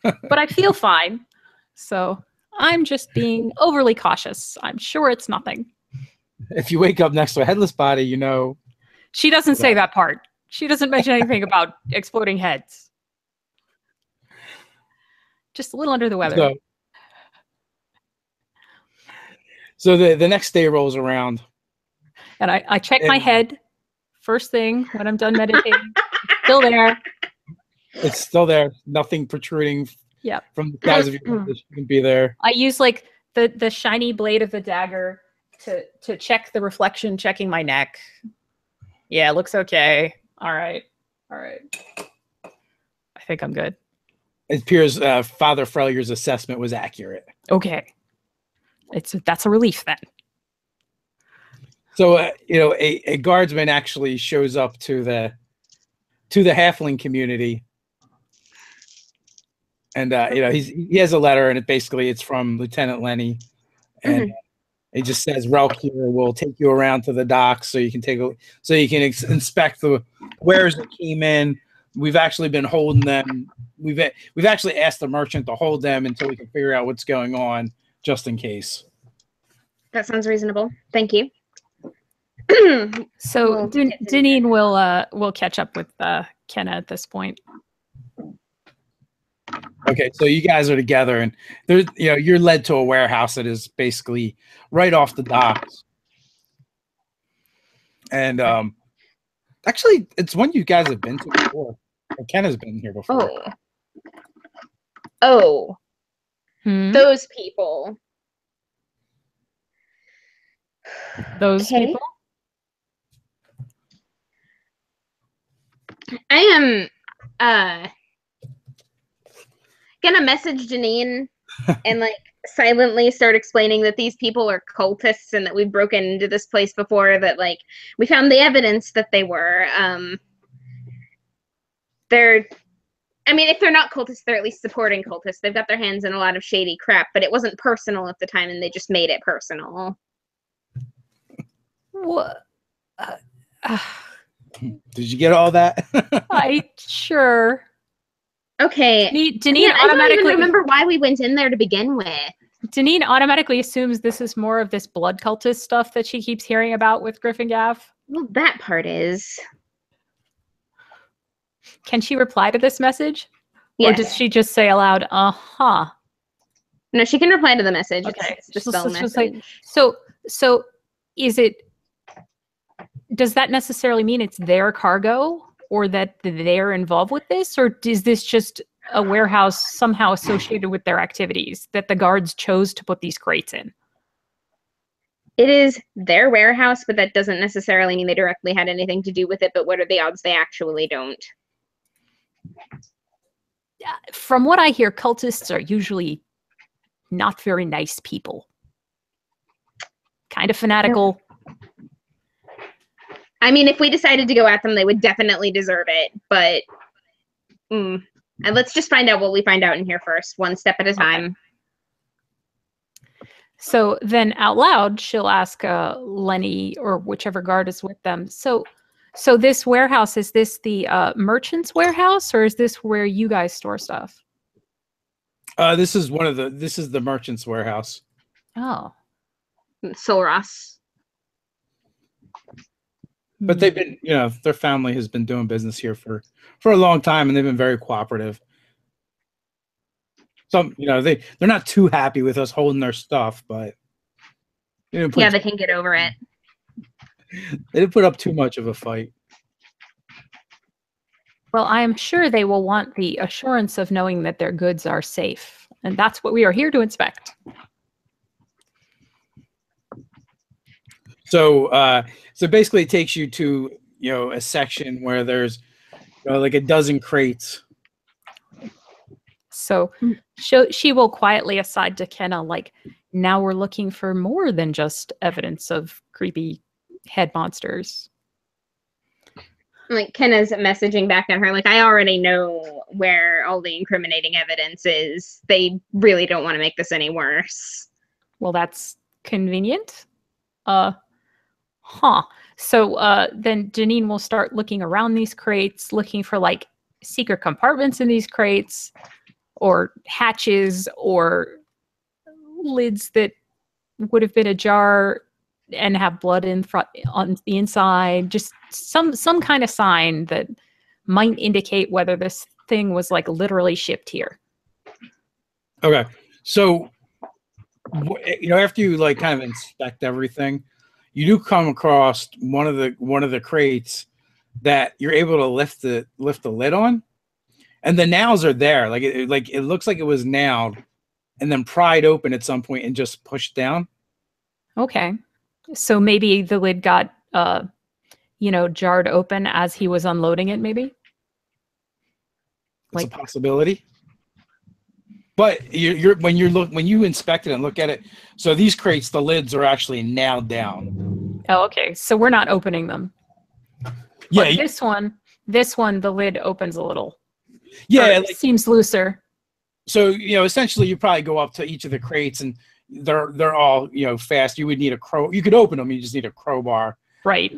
But I feel fine. So I'm just being overly cautious. I'm sure it's nothing. If you wake up next to a headless body, She doesn't say that part. She doesn't mention anything about exploding heads. Just a little under the weather. So the next day rolls around. And I check my head first thing when I'm done meditating. Still there. It's still there. Nothing protruding from the sides of your head that shouldn't be there. I use like the shiny blade of the dagger to check the reflection, checking my neck. Yeah, it looks okay. All right. I think I'm good. It appears Father Frelier's assessment was accurate. Okay. That's a relief then. So a guardsman actually shows up to the halfling community, and he has a letter, and it's from Lieutenant Lenny, and it just says Relk here will take you around to the docks so you can inspect the wares that came in. We've actually been holding them. We've actually asked the merchant to hold them until we can figure out what's going on, just in case. That sounds reasonable. Thank you. So Deneen will catch up with Kenna at this point. Okay, so you guys are together, and there's, you're led to a warehouse that is basically right off the docks. And actually, it's one you guys have been to before. Or Ken has been here before. Oh. Hmm? Those people. Those Okay. people? I am gonna message Janine and like silently start explaining that these people are cultists and that we've broken into this place before, that like we found the evidence that they were. If they're not cultists, they're at least supporting cultists. They've got their hands in a lot of shady crap, but it wasn't personal at the time, and they just made it personal. What? Did you get all that? Sure. Okay. Deneen I don't automatically even remember why we went in there to begin with. Deneen automatically assumes this is more of this blood cultist stuff that she keeps hearing about with Gryphongaffe. Well, that part is. Can she reply to this message? Yes. Or does she just say aloud, uh-huh? No, she can reply to the message. Okay. It's the spell message. Like, so is it, does that necessarily mean it's their cargo or that they're involved with this? Or is this just a warehouse somehow associated with their activities that the guards chose to put these crates in? It is their warehouse, but that doesn't necessarily mean they directly had anything to do with it. But what are the odds they actually don't? From what I hear, cultists are usually not very nice people. Kind of fanatical. I mean, if we decided to go at them, they would definitely deserve it. But and let's just find out what we find out in here first, one step at a time. Okay. So then out loud, she'll ask Lenny or whichever guard is with them. So this warehouse, is this the merchant's warehouse, or is this where you guys store stuff? This is the merchant's warehouse. Oh. Solras. But they've been, their family has been doing business here for a long time, and they've been very cooperative. Some, they're not too happy with us holding their stuff, but they can get over it. They didn't put up too much of a fight. Well, I am sure they will want the assurance of knowing that their goods are safe, and that's what we are here to inspect. So, basically, it takes you to a section where there's like a dozen crates. So she will quietly aside to Kenna, like, now we're looking for more than just evidence of creepy head monsters. Like, Kenna's messaging back at her, like, I already know where all the incriminating evidence is. They really don't want to make this any worse. Well, that's convenient. So then Janine will start looking around these crates, looking for like secret compartments in these crates, or hatches, or lids that would have been ajar and have blood in front on the inside. Just some kind of sign that might indicate whether this thing was like literally shipped here. Okay, so after you like kind of inspect everything, you do come across one of the crates that you're able to lift the lid on, and the nails are there. Like it looks like it was nailed and then pried open at some point and just pushed down. Okay, so maybe the lid got jarred open as he was unloading it. Maybe it's a possibility. But when you inspect it and look at it, so these crates, the lids are actually nailed down. Oh, okay. So we're not opening them. Yeah. But this one, the lid opens a little. Yeah, it seems looser. So essentially, you probably go up to each of the crates, and they're all fast. You would need a crow. You could open them. You just need a crowbar. Right.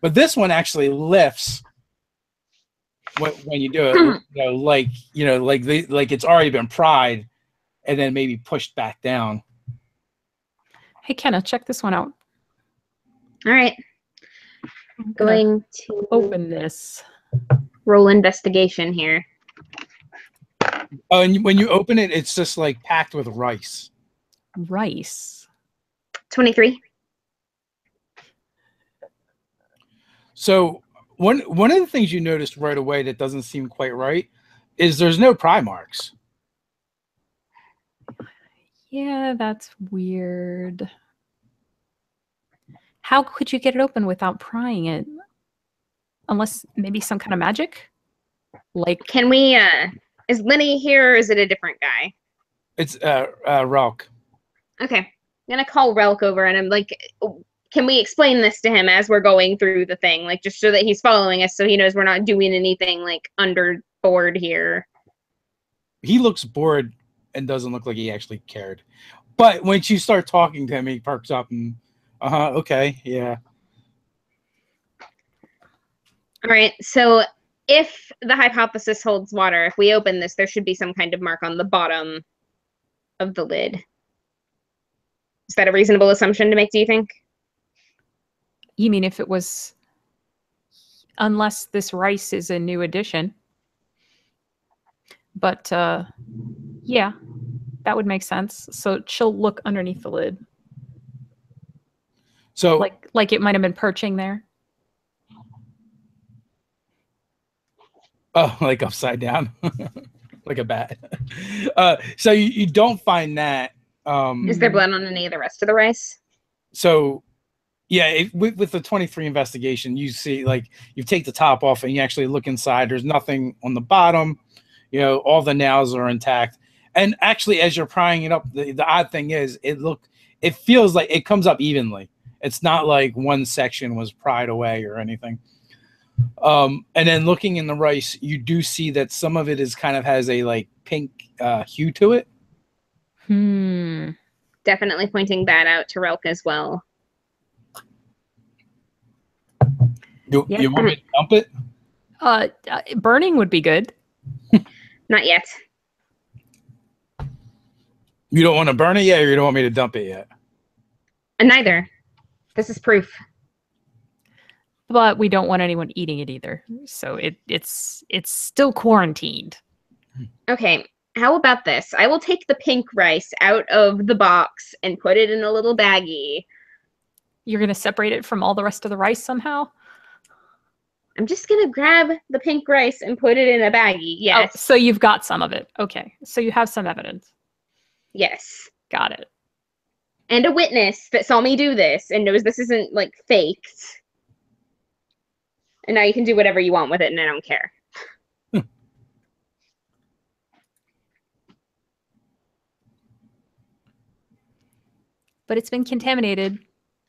But this one actually lifts. When you do it, like it's already been pried, and then maybe pushed back down. Hey, Kenna, check this one out. All right, I'm going to open this. Roll investigation here. Oh, and when you open it, it's just like packed with rice. Rice. 23. So one of the things you noticed right away that doesn't seem quite right is there's no pry marks. Yeah, that's weird. How could you get it open without prying it? Unless maybe some kind of magic? Like, Can we, is Lenny here or is it a different guy? It's Ralk. Okay. I'm gonna call Relk over and I'm like, can we explain this to him as we're going through the thing? Like, just so that he's following us so he knows we're not doing anything, like, underboard here. He looks bored and doesn't look like he actually cared. But when you start talking to him, he perks up and, okay, yeah. All right, so if the hypothesis holds water, if we open this, there should be some kind of mark on the bottom of the lid. Is that a reasonable assumption to make, do you think? you mean if it was, unless this rice is a new addition. But yeah, that would make sense. So she'll look underneath the lid. So like it might have been perching there. Oh, like upside down, like a bat. So you don't find that. Is there blood on any of the rest of the rice? So, yeah, with the 23 investigation, you see, like, you take the top off and you actually look inside. There's nothing on the bottom. You know, all the nails are intact. And actually, as you're prying it up, the odd thing is, it feels like it comes up evenly. It's not like one section was pried away or anything. And then looking in the rice, you do see that some of it is kind of has a like pink hue to it. Definitely pointing that out to Relk as well. You want me to dump it? Burning would be good. Not yet. You don't want to burn it yet, or you don't want me to dump it yet? Neither. This is proof. But we don't want anyone eating it either. So it's still quarantined. Okay, how about this? I will take the pink rice out of the box and put it in a little baggie. You're going to separate it from all the rest of the rice somehow? I'm just going to grab the pink rice and put it in a baggie. Yes. Oh, so you've got some of it. Okay. So you have some evidence. Yes. Got it. And a witness that saw me do this and knows this isn't, like, faked. And now you can do whatever you want with it, and I don't care. But it's been contaminated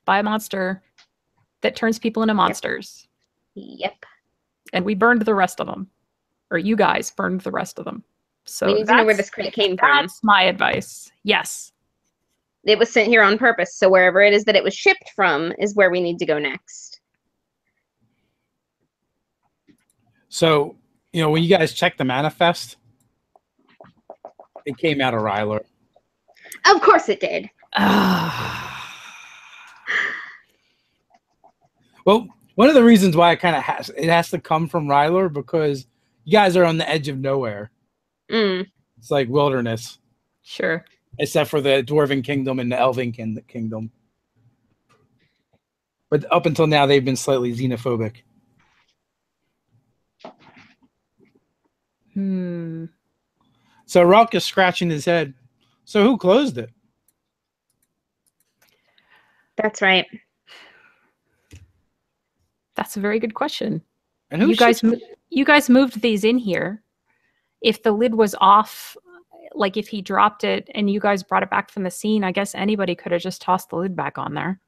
by a monster that turns people into monsters. Yep. And we burned the rest of them. Or you guys burned the rest of them. So we need to know where this crate came from. That's my advice. Yes. It was sent here on purpose, so wherever it is that it was shipped from is where we need to go next. So, you know, when you guys check the manifest, it came out of Ryler. Of course it did. Well, one of the reasons why it kind of has to come from Ryler because you guys are on the edge of nowhere. It's like wilderness. Sure. Except for the Dwarven Kingdom and the Elven Kingdom. But up until now, they've been slightly xenophobic. So Rock is scratching his head. So who closed it? That's right. That's a very good question. And who you guys moved these in here. If the lid was off, like if he dropped it and you guys brought it back from the scene, I guess anybody could have just tossed the lid back on there.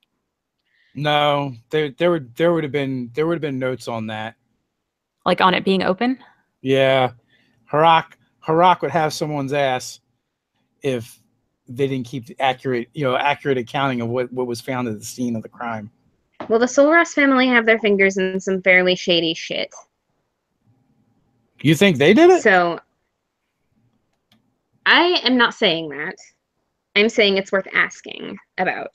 No, there would have been notes on that. Like on it being open? Yeah. Harak would have someone's ass if they didn't keep accurate accounting of what was found at the scene of the crime. Well, the Solros family have their fingers in some fairly shady shit. You think they did it? So, I am not saying that. I'm saying it's worth asking about.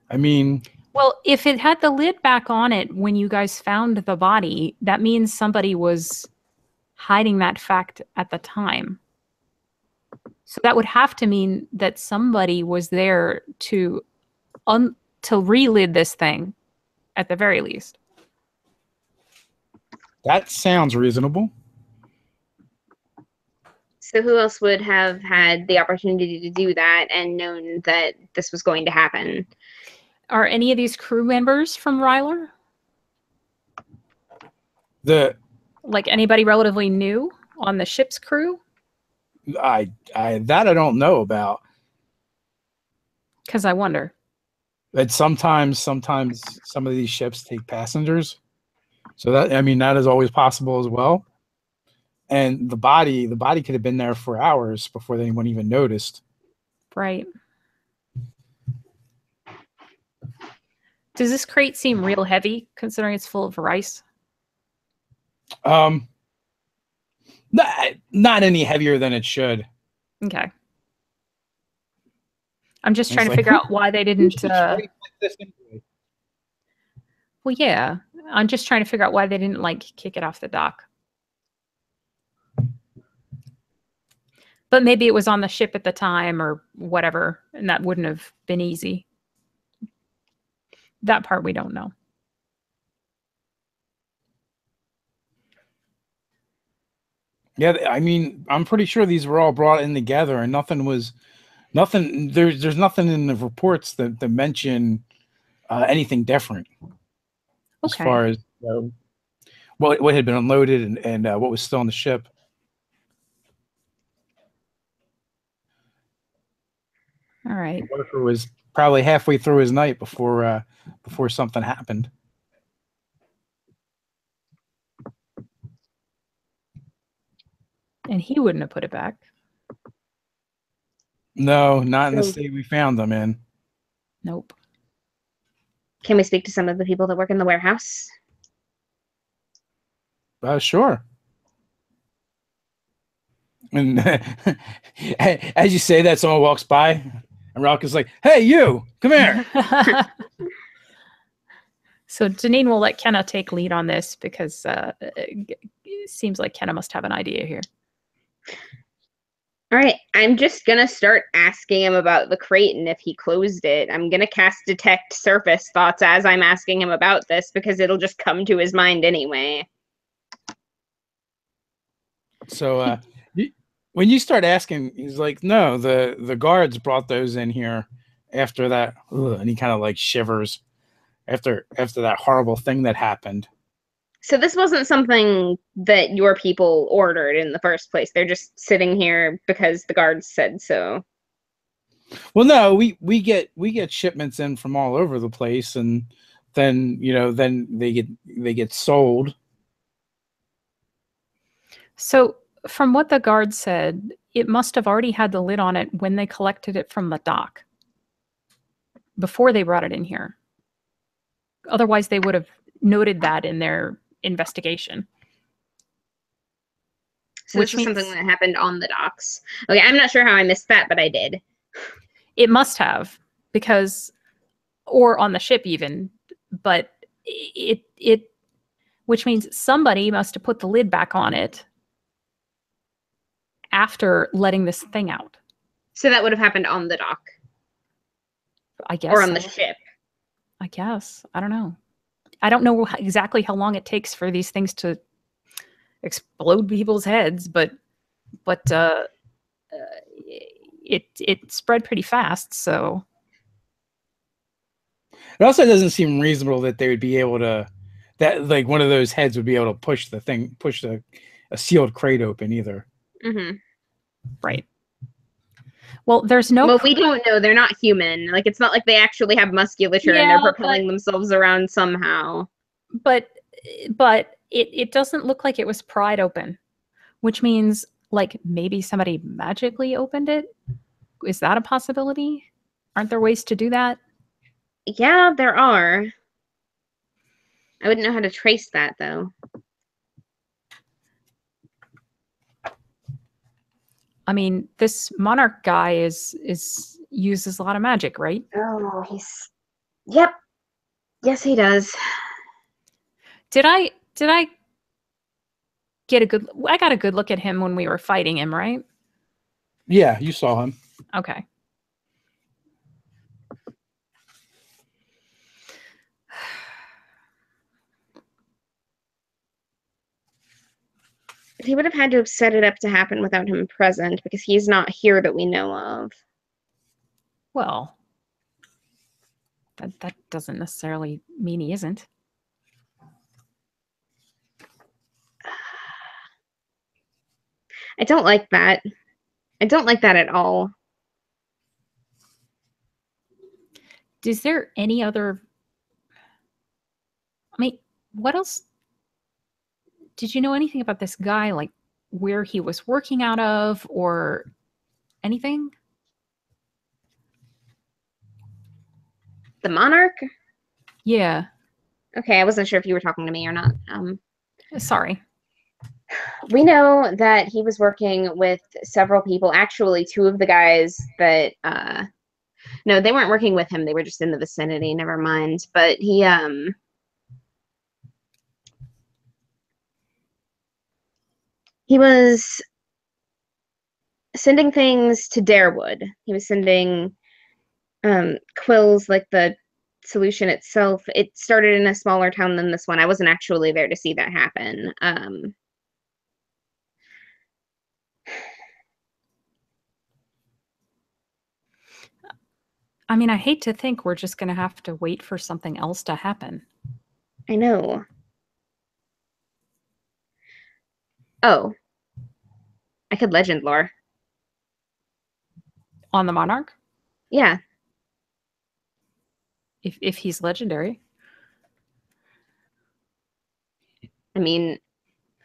I mean... Well, if it had the lid back on it when you guys found the body, that means somebody was hiding that fact at the time. So that would have to mean that somebody was there to relive this thing, at the very least. That sounds reasonable. So who else would have had the opportunity to do that and known that this was going to happen? Are any of these crew members from Ryler? Like anybody relatively new on the ship's crew? I don't know about. Because I wonder. But sometimes some of these ships take passengers. So that is always possible as well. And the body could have been there for hours before anyone even noticed. Right. Does this crate seem real heavy considering it's full of rice? Not any heavier than it should. Okay. I'm just trying to figure out why they didn't. Well, yeah. I'm just trying to figure out why they didn't kick it off the dock. But maybe it was on the ship at the time or whatever, and that wouldn't have been easy. That part we don't know. Yeah, I mean, I'm pretty sure these were all brought in together, and there's nothing in the reports that mention anything different. As far as what had been unloaded and what was still on the ship. All right. It was probably halfway through his night before something happened. And he wouldn't have put it back. No, not in the state we found them in. Nope. Can we speak to some of the people that work in the warehouse? Sure. And as you say that, someone walks by, and Rock is like, "Hey, you, come here." So Janine will let Kenna take lead on this because it seems like Kenna must have an idea here. All right, I'm just going to start asking him about the crate and if he closed it. I'm going to cast Detect Surface Thoughts as I'm asking him about this because it'll just come to his mind anyway. So when you start asking, he's like, "No, the guards brought those in here after that." And he kind of shivers after that horrible thing that happened. So this wasn't something that your people ordered in the first place. They're just sitting here because the guards said so. Well, no, we get shipments in from all over the place, and then they get sold. So from what the guard said, it must have already had the lid on it when they collected it from the dock, before they brought it in here. Otherwise, they would have noted that in their investigation. So this is something that happened on the docks. Okay, I'm not sure how I missed that, but I did. It must have, or on the ship even, but which means somebody must have put the lid back on it after letting this thing out. So that would have happened on the dock. I guess. Or on the ship. I guess. I don't know. I don't know exactly how long it takes for these things to explode people's heads, but it spread pretty fast. So it also doesn't seem reasonable that they would be able to, that one of those heads would be able to push a sealed crate open either. Mm-hmm. Right. Well, there's no. Well, we don't know. They're not human. It's not like they actually have musculature and they're propelling themselves around somehow. But it doesn't look like it was pried open, which means maybe somebody magically opened it. Is that a possibility? Aren't there ways to do that? Yeah, there are. I wouldn't know how to trace that though. I mean, this monarch guy uses a lot of magic, right? Oh, yep. Yes, he does. Did I get a good. I got a good look at him when we were fighting him, right? Yeah, you saw him. Okay. He would have had to have set it up to happen without him present because he's not here that we know of. Well, that doesn't necessarily mean he isn't. I don't like that. I don't like that at all. Is there any other... I mean, what else? Did you know anything about this guy, like where he was working out of or anything? The monarch? Yeah. Okay, I wasn't sure if you were talking to me or not. Sorry. We know that he was working with several people. Actually, two of the guys that no, they weren't working with him. They were just in the vicinity. Never mind. But he was sending things to Darewood. He was sending quills, like the solution itself. It started in a smaller town than this one. I wasn't actually there to see that happen. I mean, I hate to think we're just going to have to wait for something else to happen. I know. Oh. I could legend lore. On the Monarch? Yeah. If he's legendary. I mean,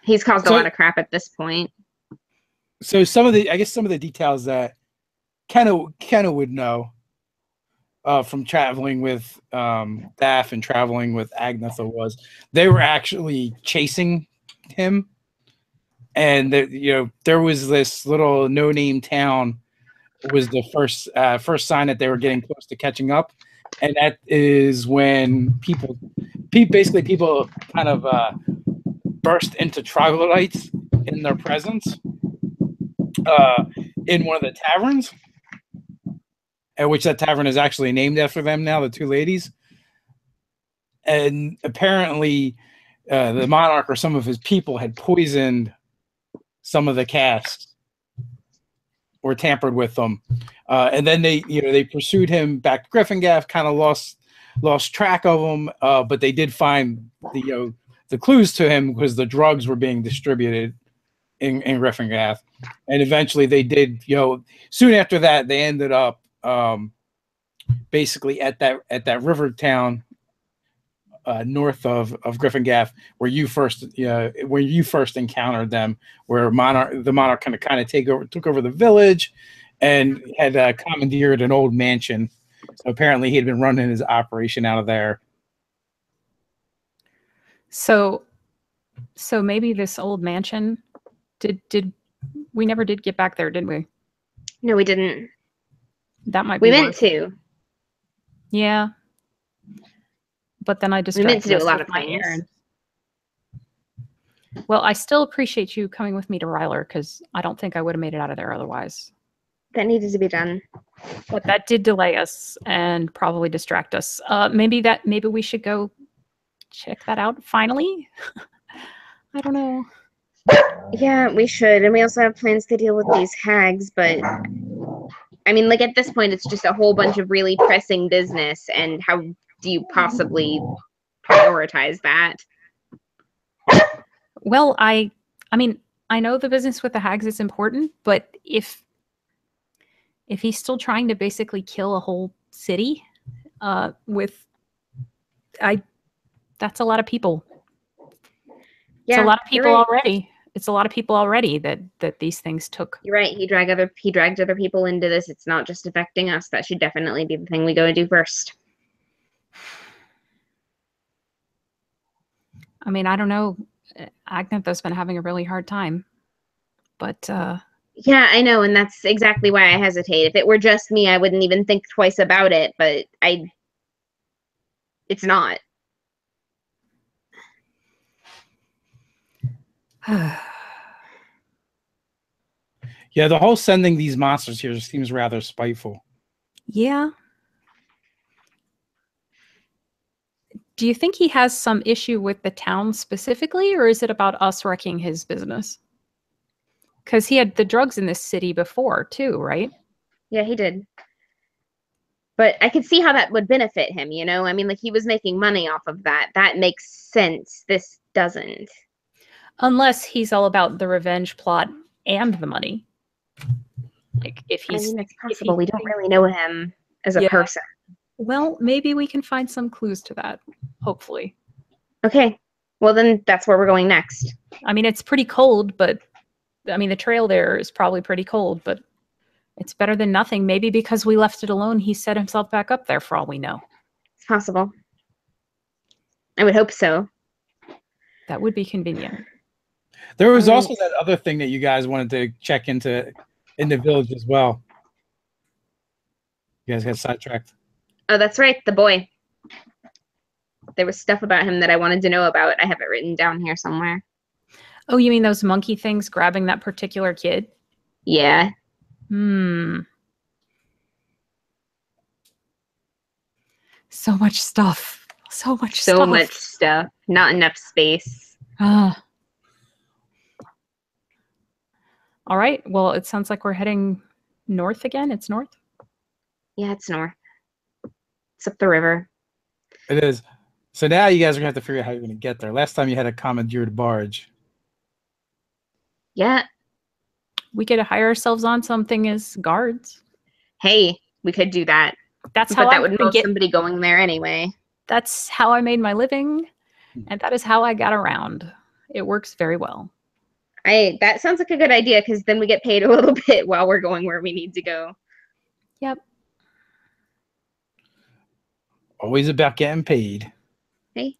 he's caused a lot of crap at this point. So some of the details that Kenna would know from traveling with Daff and traveling with Agnetha was they were actually chasing him, and there was this little no-name town was the first sign that they were getting close to catching up, and that is when people kind of burst into troglodytes in their presence in one of the taverns, at which that tavern is actually named after them now, the two ladies. And apparently the monarch or some of his people had poisoned some of the cast or tampered with them. And then they pursued him back to Gryphongaffe, kind of lost track of him, but they did find the clues to him because the drugs were being distributed in Gryphongaffe. And eventually they did, soon after that, they ended up basically at that river town north of Gryphongaffe, where you first encountered them, where the monarch kind of took over the village and had commandeered an old mansion. So apparently he had been running his operation out of there. So maybe this old mansion did we never did get back there, did we? No, we didn't. That might be. We meant to. Yeah. But then I just meant to do a lot of things. Errand. Well, I still appreciate you coming with me to Ryler because I don't think I would have made it out of there otherwise. That needed to be done. But that did delay us and probably distract us. Maybe we should go check that out finally. I don't know. Yeah, we should. And we also have plans to deal with these hags, but I mean, like at this point, it's just a whole bunch of really pressing business. And how do you possibly prioritize that? Well, I mean, I know the business with the hags is important, but if he's still trying to basically kill a whole city, that's a lot of people. Yeah, it's a lot of people already. It's a lot of people already that these things took. You're right. He dragged other people into this. It's not just affecting us. That should definitely be the thing we go do first. I mean, I don't know. Agnetha's been having a really hard time, but yeah, I know, and that's exactly why I hesitate. If it were just me, I wouldn't even think twice about it, but it's not. Yeah, the whole sending these monsters here seems rather spiteful. Yeah. Do you think he has some issue with the town specifically, or is it about us wrecking his business? Because he had the drugs in this city before, too, right? Yeah, he did. But I could see how that would benefit him, you know? I mean, like, he was making money off of that. That makes sense. This doesn't. Unless he's all about the revenge plot and the money. Like, if I he's... mean, it's possible. We don't really know him as a person. Well, maybe we can find some clues to that, hopefully. Okay. Well, then that's where we're going next. I mean, it's pretty cold, but... I mean, the trail there is probably pretty cold, but it's better than nothing. Maybe because we left it alone, he set himself back up there for all we know. It's possible. I would hope so. That would be convenient. There was also that other thing that you guys wanted to check into in the village as well. You guys got sidetracked. Oh, that's right. The boy. There was stuff about him that I wanted to know about. I have it written down here somewhere. Oh, you mean those monkey things grabbing that particular kid? Yeah. So much stuff. So much stuff. Not enough space. All right. Well, it sounds like we're heading north again. It's north? Yeah, it's north. It's up the river. It is. So now you guys are going to have to figure out how you're going to get there. Last time you had a commandeered barge. Yeah. We could hire ourselves on something as guards. Hey, we could do that. That's how that would know somebody going there anyway. That's how I made my living, and that is how I got around. It works very well. That sounds like a good idea, because then we get paid a little bit while we're going where we need to go. Yep. Always about getting paid. Hey.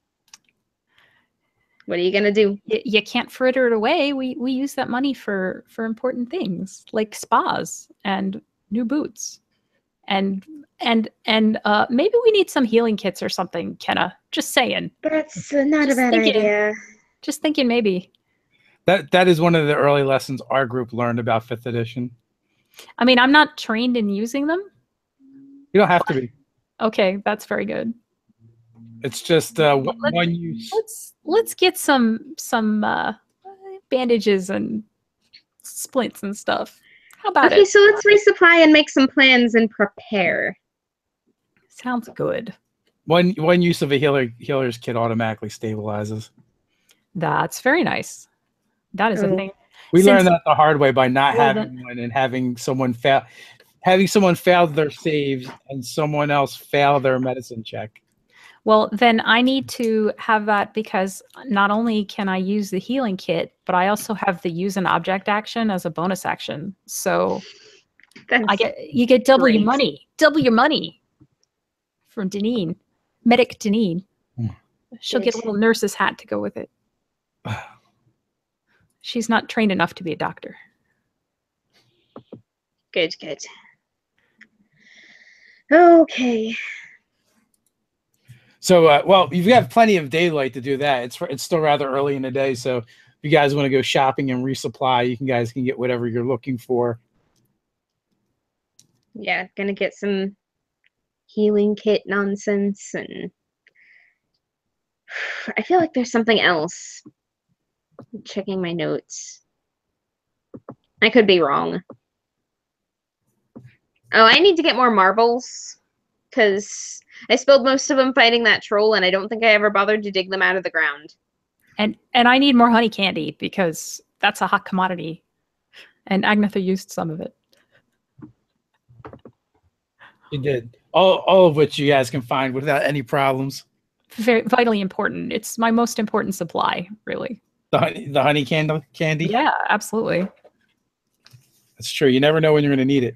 What are you gonna do? You can't fritter it away. We use that money for important things like spas and new boots, and maybe we need some healing kits or something. Kenna, just saying. That's not a bad idea. Just thinking, maybe. That is one of the early lessons our group learned about 5th edition. I mean, I'm not trained in using them. You don't have to be. Okay, that's very good. It's just one use. Let's get some bandages and splints and stuff. How about it? Okay, so let's resupply and make some plans and prepare. Sounds good. One use of a healer's kit automatically stabilizes. That's very nice. That is a thing. We learned that the hard way by not having one and having someone fail their saves and someone else fail their medicine check. Well, then I need to have that, because not only can I use the healing kit, but I also have the use an object action as a bonus action. So you get double your money. Double your money from Deneen. Medic Deneen. She'll get a little nurse's hat to go with it. She's not trained enough to be a doctor. Good. Okay. So, well, you've got plenty of daylight to do that. It's still rather early in the day, so if you guys want to go shopping and resupply, you guys can get whatever you're looking for. Yeah, gonna get some healing kit nonsense, and I feel like there's something else. I'm checking my notes. I could be wrong. Oh, I need to get more marbles, because I spilled most of them fighting that troll, and I don't think I ever bothered to dig them out of the ground. And I need more honey candy, because that's a hot commodity. And Agnetha used some of it. You did. All of which you guys can find without any problems. Very vitally important. It's my most important supply, really. The honey candy? Yeah, absolutely. That's true. You never know when you're going to need it.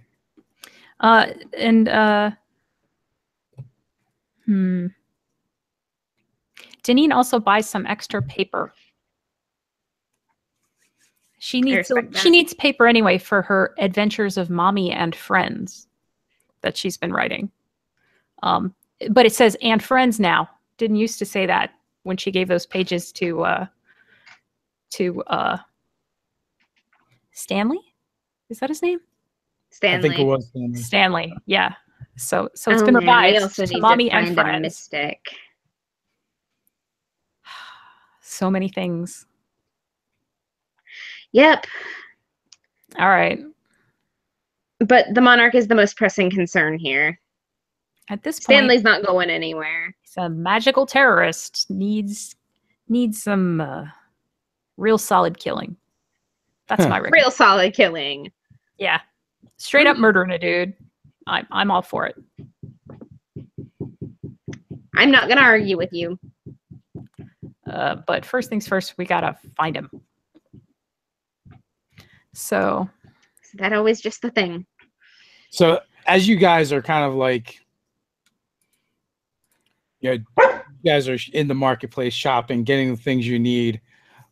Deneen also buys some extra paper. She needs paper anyway for her Adventures of Mommy and Friends that she's been writing. But it says "and friends" now. Didn't used to say that when she gave those pages to to Stanley. Is that his name? Stanley. I think it was Stanley. Stanley. Yeah. So it's been Man, we revised also to need mommy to and find a friends. mystic. So many things. Yep. All right. But the monarch is the most pressing concern here. At this point, Stanley's not going anywhere. he's a magical terrorist. Needs some real solid killing. That's my recommendation. Real solid killing. Yeah. Straight up murdering a dude. I'm all for it. I'm not gonna argue with you. But first things first, we gotta find him. So Is that always just the thing? So as you guys are kind of like, you guys are in the marketplace shopping, getting the things you need.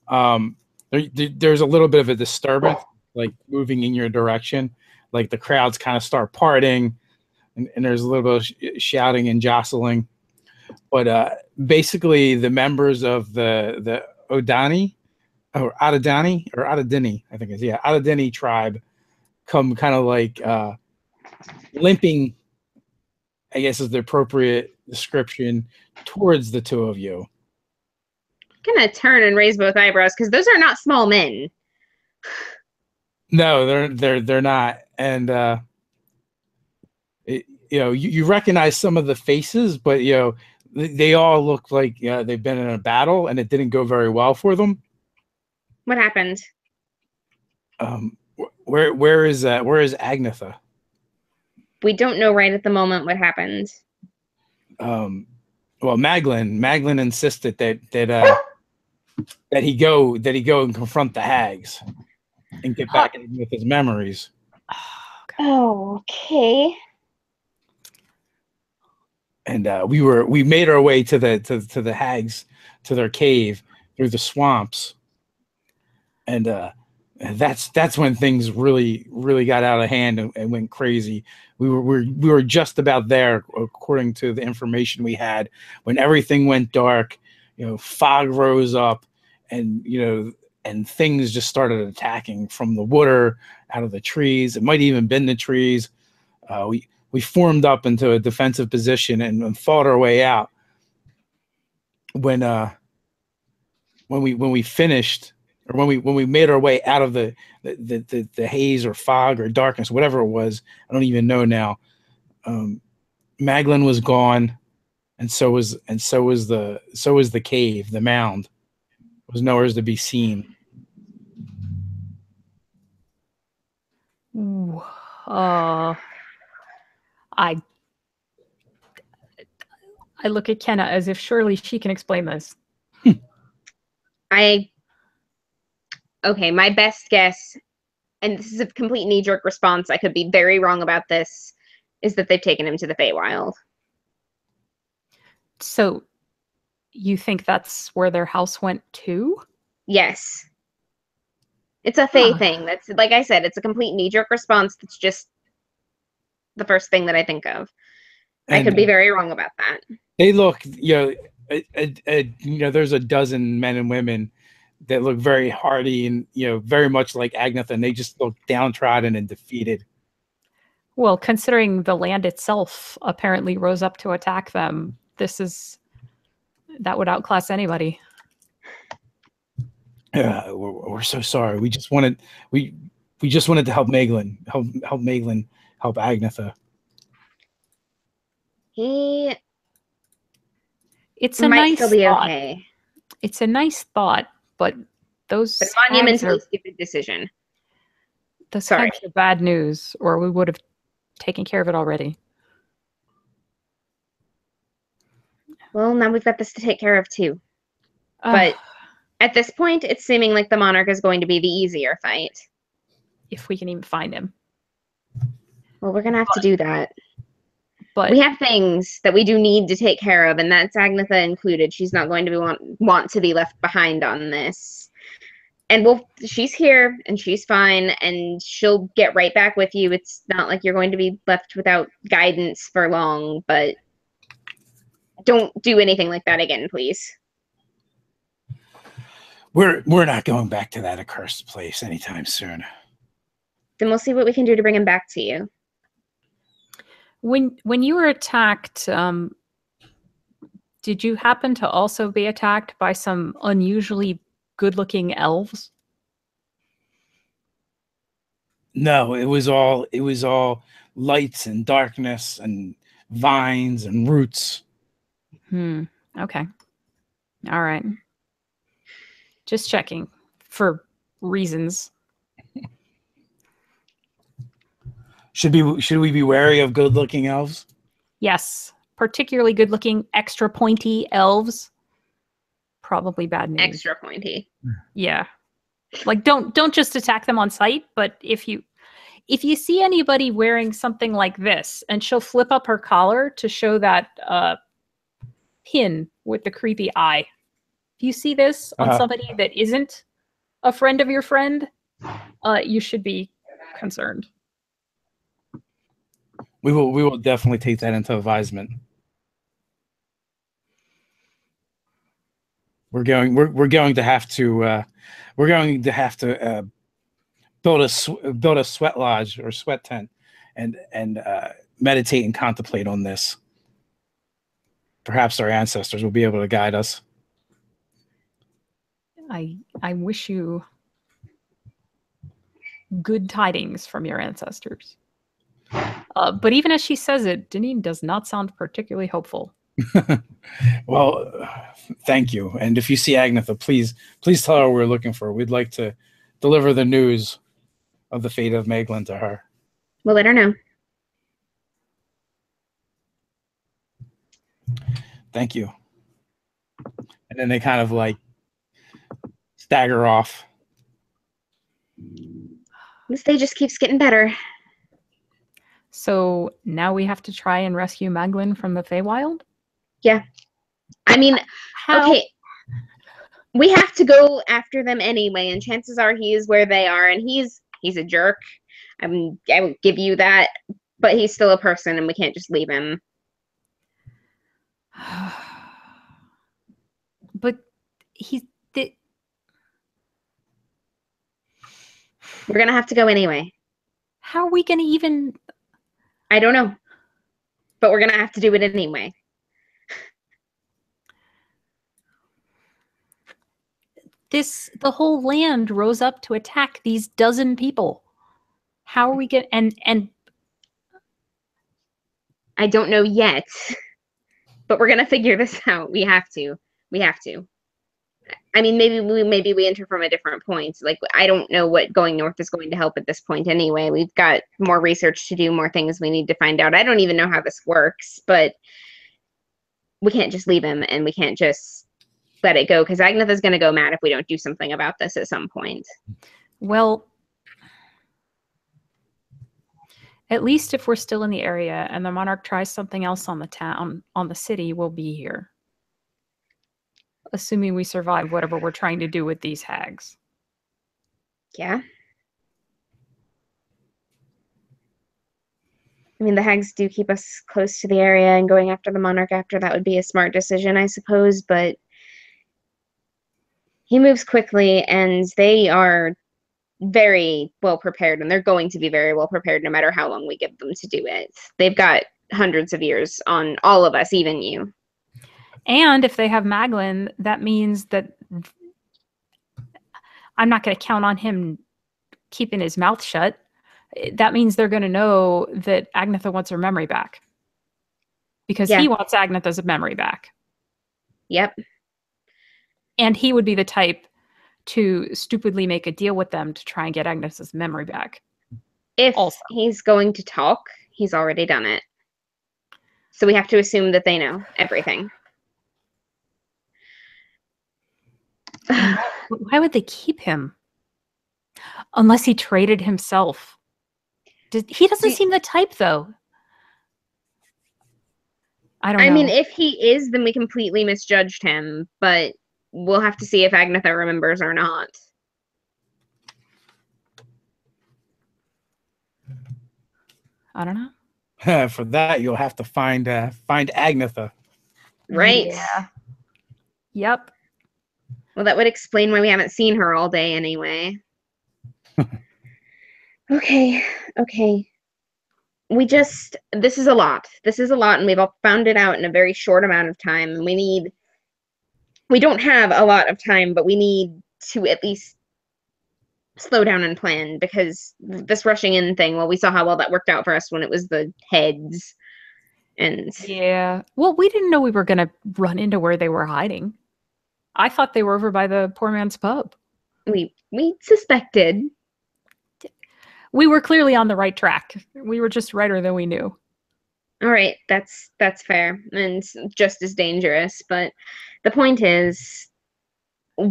There's a little bit of a disturbance, like moving in your direction. Like the crowds kind of start parting, and there's a little bit of shouting and jostling. But basically, the members of the Odani, or Adadini, I think it's Adadini tribe, come kind of like limping, I guess is the appropriate description, towards the two of you. I'm gonna turn and raise both eyebrows because those are not small men. No, they're not, and you recognize some of the faces, but they all look like they've been in a battle and it didn't go very well for them. What happened? Where is Agnetha? We don't know right at the moment what happened. Well, Maglin insisted that he go and confront the hags and get back with his memories. Oh, okay. And we made our way to the hags, to their cave through the swamps, and that's when things really got out of hand and went crazy. We were just about there, according to the information we had, when everything went dark. Fog rose up, and things just started attacking from the water, out of the trees. It might even been the trees. We formed up into a defensive position and fought our way out. When we finished, or when we made our way out of the haze or fog or darkness, whatever it was, I don't even know now. Maglin was gone, and so was the cave, the mound. It was nowhere to be seen. Ooh, I look at Kenna as if surely she can explain this. Okay, my best guess, and this is a complete knee-jerk response, I could be very wrong about this, is that they've taken him to the Feywild. So you think that's where their house went to? Yes. It's a Fey thing. That's, like I said, it's a complete knee-jerk response. That's just the first thing that I think of. I could be very wrong about that. They look, there's a dozen men and women that look very hardy and, very much like Agnetha, and they just look downtrodden and defeated. Well, considering the land itself apparently rose up to attack them, that would outclass anybody. We're so sorry. We just wanted to help Maglin, help Agnetha. He It's a might nice still be thought. okay. It's a nice thought, but those monumentally stupid decision. Those hags are bad news, or we would have taken care of it already. Well, now we've got this to take care of too. But at this point, it's seeming like the Monarch is going to be the easier fight. If we can even find him. Well, we're going to have to do that. But we have things that we do need to take care of, and that's Agnetha included. She's not going to want to be left behind on this. And she's here, and she's fine, and she'll get right back with you. It's not like you're going to be left without guidance for long, but don't do anything like that again, please. We're not going back to that accursed place anytime soon. Then we'll see what we can do to bring him back to you. When you were attacked, did you happen to also be attacked by some unusually good-looking elves? No, it was all lights and darkness and vines and roots. Okay. All right. Just checking for reasons. Should we be wary of good-looking elves? Yes, particularly good-looking, extra pointy elves. Probably bad news. Extra pointy. Yeah. Like don't just attack them on sight, but if you see anybody wearing something like this, and she'll flip up her collar to show that pin with the creepy eye. If you see this on somebody that isn't a friend of your friend, you should be concerned. We will definitely take that into advisement. We're going to have to build a sweat lodge or sweat tent and meditate and contemplate on this. Perhaps our ancestors will be able to guide us. I wish you good tidings from your ancestors. But even as she says it, Deneen does not sound particularly hopeful. Well, thank you. And if you see Agnetha, please tell her we're looking for her. We'd like to deliver the news of the fate of Meglin to her. We'll let her know. Thank you. And then they kind of like stagger off. This day just keeps getting better. So now we have to try and rescue Meglin from the Feywild? Yeah. I mean, okay. We have to go after them anyway, and chances are he is where they are, and he's a jerk. I will give you that, but he's still a person, and we can't just leave him. But we're gonna have to go anyway. How are we gonna even? I don't know, but we're gonna have to do it anyway. The whole land rose up to attack these dozen people. How are we gonna and I don't know yet, but we're gonna figure this out. We have to. I mean, maybe we enter from a different point. Like, I don't know what going north is going to help at this point anyway. We've got more research to do, more things we need to find out. I don't even know how this works, but we can't just leave him, and we can't just let it go, because Agnetha's going to go mad if we don't do something about this at some point. Well, at least if we're still in the area and the monarch tries something else on the town, on the city, we'll be here. Assuming we survive whatever we're trying to do with these hags. Yeah. I mean, the hags do keep us close to the area, and going after the monarch after that would be a smart decision, I suppose, but he moves quickly, and they are very well prepared, and they're going to be very well prepared no matter how long we give them to do it. They've got hundreds of years on all of us, even you. And if they have Meglin, that means that I'm not going to count on him keeping his mouth shut. That means they're going to know that Agnetha wants her memory back. Because he wants Agnetha's memory back. Yep. And he would be the type to stupidly make a deal with them to try and get Agnetha's memory back. If he's going to talk, he's already done it. So we have to assume that they know everything. Why would they keep him? Unless he traded himself. He doesn't seem the type, though. I don't know. I mean, if he is, then we completely misjudged him, but we'll have to see if Agnetha remembers or not. I don't know. For that, you'll have to find Agnetha. Right. Yeah. Yep. Well, that would explain why we haven't seen her all day anyway. Okay. This is a lot. And we've all found it out in a very short amount of time. And we don't have a lot of time, but we need to at least slow down and plan, because this rushing in thing, well, we saw how well that worked out for us when it was the heads. And yeah. Well, we didn't know we were going to run into where they were hiding. I thought they were over by the poor man's pub. We suspected. We were clearly on the right track. We were just righter than we knew. All right, that's fair, and just as dangerous. But the point is,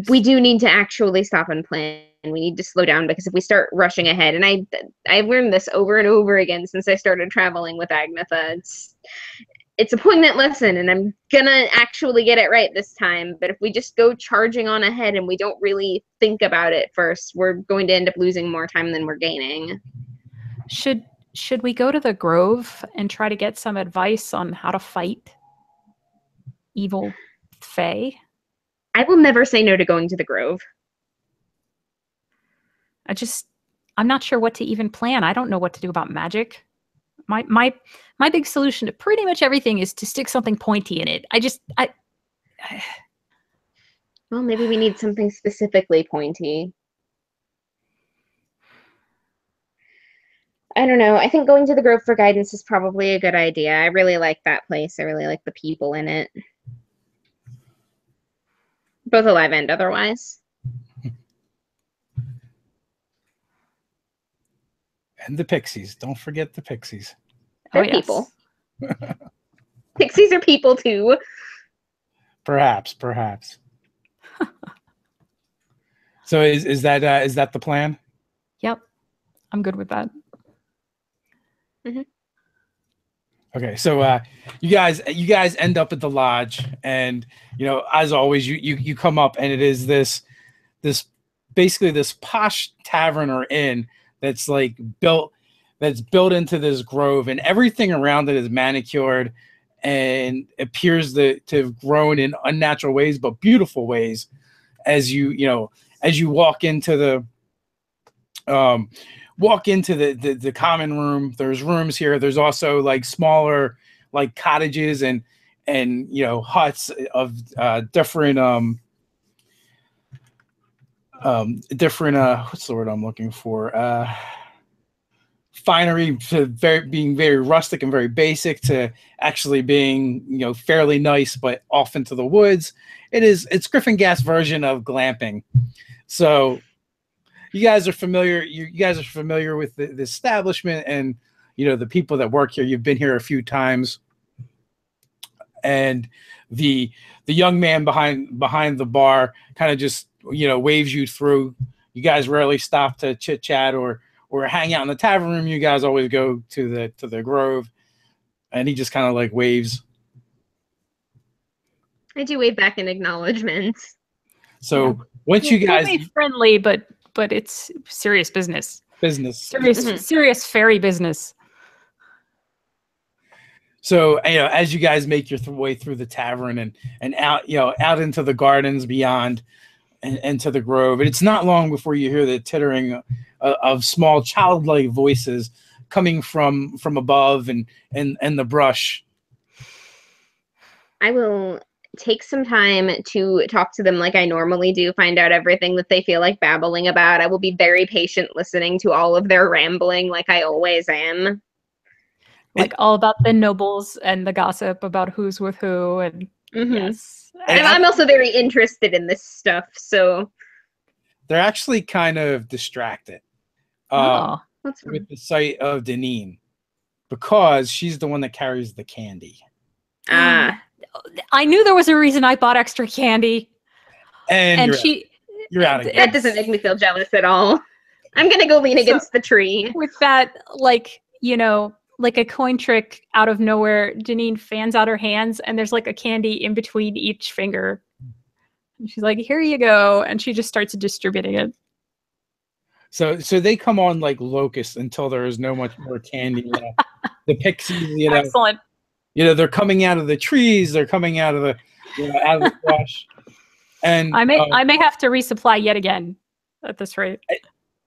we do need to actually stop and plan. We need to slow down, because if we start rushing ahead, and I've learned this over and over again since I started traveling with Agnetha, it's a poignant lesson, and I'm gonna actually get it right this time. But if we just go charging on ahead and we don't really think about it first, we're going to end up losing more time than we're gaining. Should we go to the Grove and try to get some advice on how to fight evil fae? I will never say no to going to the Grove. I'm not sure what to even plan. I don't know what to do about magic. My big solution to pretty much everything is to stick something pointy in it. Well, maybe we need something specifically pointy. I don't know. I think going to the Grove for guidance is probably a good idea. I really like that place. I really like the people in it. Both alive and otherwise. And the pixies. Don't forget the pixies. They're yes. people. Pixies are people too. Perhaps. So is that the plan? Yep. I'm good with that. Mm-hmm. Okay, so you guys end up at the lodge, and as always, you come up, and it is this basically this posh tavern or inn that's built into this grove, and everything around it is manicured and appears to have grown in unnatural ways, but beautiful ways. As you walk into the common room, there's rooms here. There's also smaller cottages and huts of different what's the word I'm looking for? Finery, to being very rustic and very basic, to actually being fairly nice but off into the woods. It's Gryphogaffe's version of glamping. So you guys are familiar with the establishment and the people that work here. You've been here a few times, and the young man behind the bar kind of just waves you through. You guys rarely stop to chit chat or hang out in the tavern room. You guys always go to the Grove, and he just kind of waves. I do wave back in acknowledgement. So once you guys be friendly, but it's serious business. Serious fairy business. So as you guys make your way through the tavern and out into the gardens beyond and to the Grove, and it's not long before you hear the tittering of small childlike voices coming from above and the brush. I will take some time to talk to them like I normally do, find out everything that they feel like babbling about. I will be very patient listening to all of their rambling like I always am. All about the nobles and the gossip about who's with who. And yes. And I'm also very interested in this stuff, so they're actually kind of distracted with the sight of Deneen, because she's the one that carries the candy. I knew there was a reason I bought extra candy. And you're out again. That doesn't make me feel jealous at all. I'm gonna go lean against the tree. With that, like a coin trick out of nowhere, Deneen fans out her hands, and there's a candy in between each finger. And she's like, "Here you go," and she just starts distributing it. So they come on like locusts until there is no much more candy. The pixies, Excellent. They're coming out of the trees. They're coming out of the, out of the brush. And I may have to resupply yet again at this rate.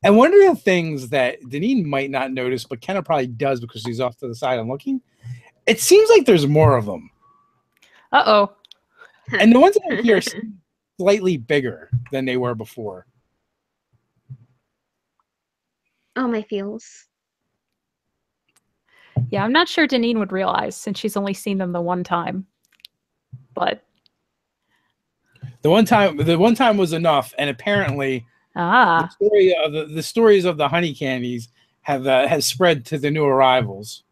and one of the things that Deneen might not notice, but Kenna probably does because she's off to the side and looking, it seems like there's more of them. Uh-oh. And the ones that are here seem slightly bigger than they were before. Oh, my feels. Yeah, I'm not sure Deneen would realize since she's only seen them the one time. But the one time was enough, and apparently the stories of the honey candies has spread to the new arrivals.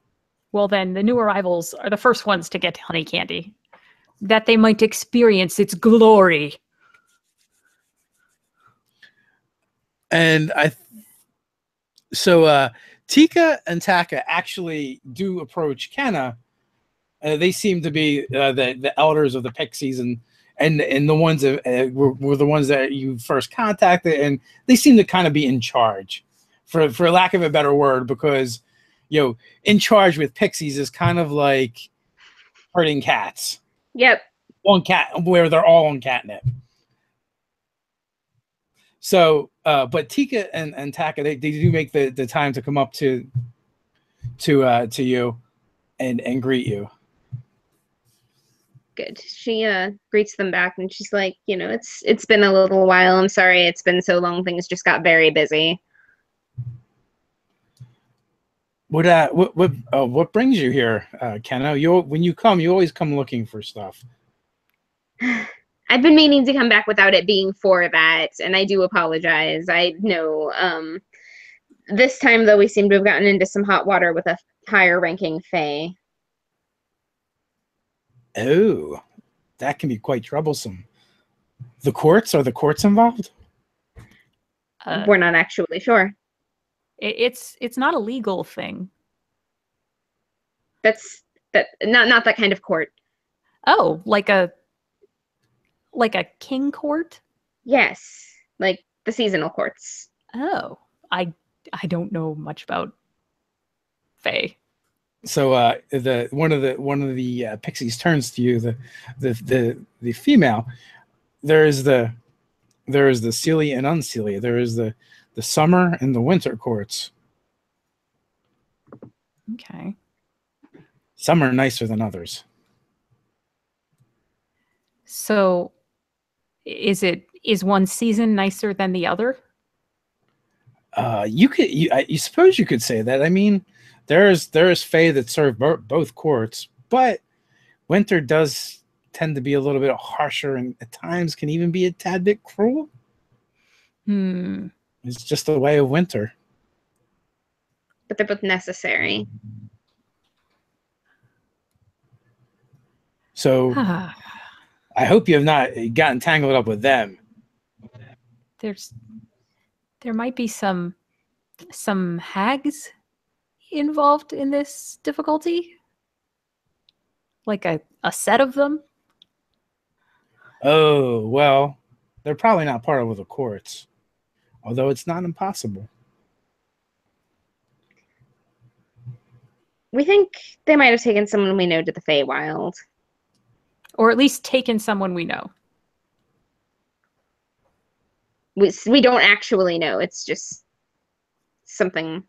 Well, then the new arrivals are the first ones to get honey candy, that they might experience its glory. And so Tika and Taka actually do approach Kenna. They seem to be the elders of the Pixies, and the ones that were the ones that you first contacted, and they seem to kind of be in charge, for lack of a better word, because in charge with Pixies is kind of like herding cats. Yep. One cat where they're all on catnip. So, but Tika and Taka, they do make the time to come up to you and greet you. Good. She greets them back, and she's like, it's been a little while. I'm sorry it's been so long. Things just got very busy. What brings you here, Kenna? When you come, you always come looking for stuff. I've been meaning to come back without it being for that, and I do apologize. I know. This time, though, we seem to have gotten into some hot water with a higher-ranking Fae. Oh, that can be quite troublesome. Are the courts involved? We're not actually sure. It's not a legal thing. That's not that kind of court. Oh, like a king court? Yes, like the seasonal courts. Oh, I don't know much about Fae. So one of the Pixies turns to you, the female. There is the Celia and Uncelia. There is the summer and the winter courts. Okay. Some are nicer than others. So is one season nicer than the other? You suppose you could say that. I mean, there's Fae that serve both courts, but winter does tend to be a little bit harsher and at times can even be a tad bit cruel. It's just the way of winter. But they're both necessary. So I hope you have not gotten tangled up with them. There might be some hags involved in this difficulty. Like a set of them. Oh, well, they're probably not part of the courts. Although it's not impossible. We think they might have taken someone we know to the Feywild. Or at least taken someone we know. We don't actually know. It's just something.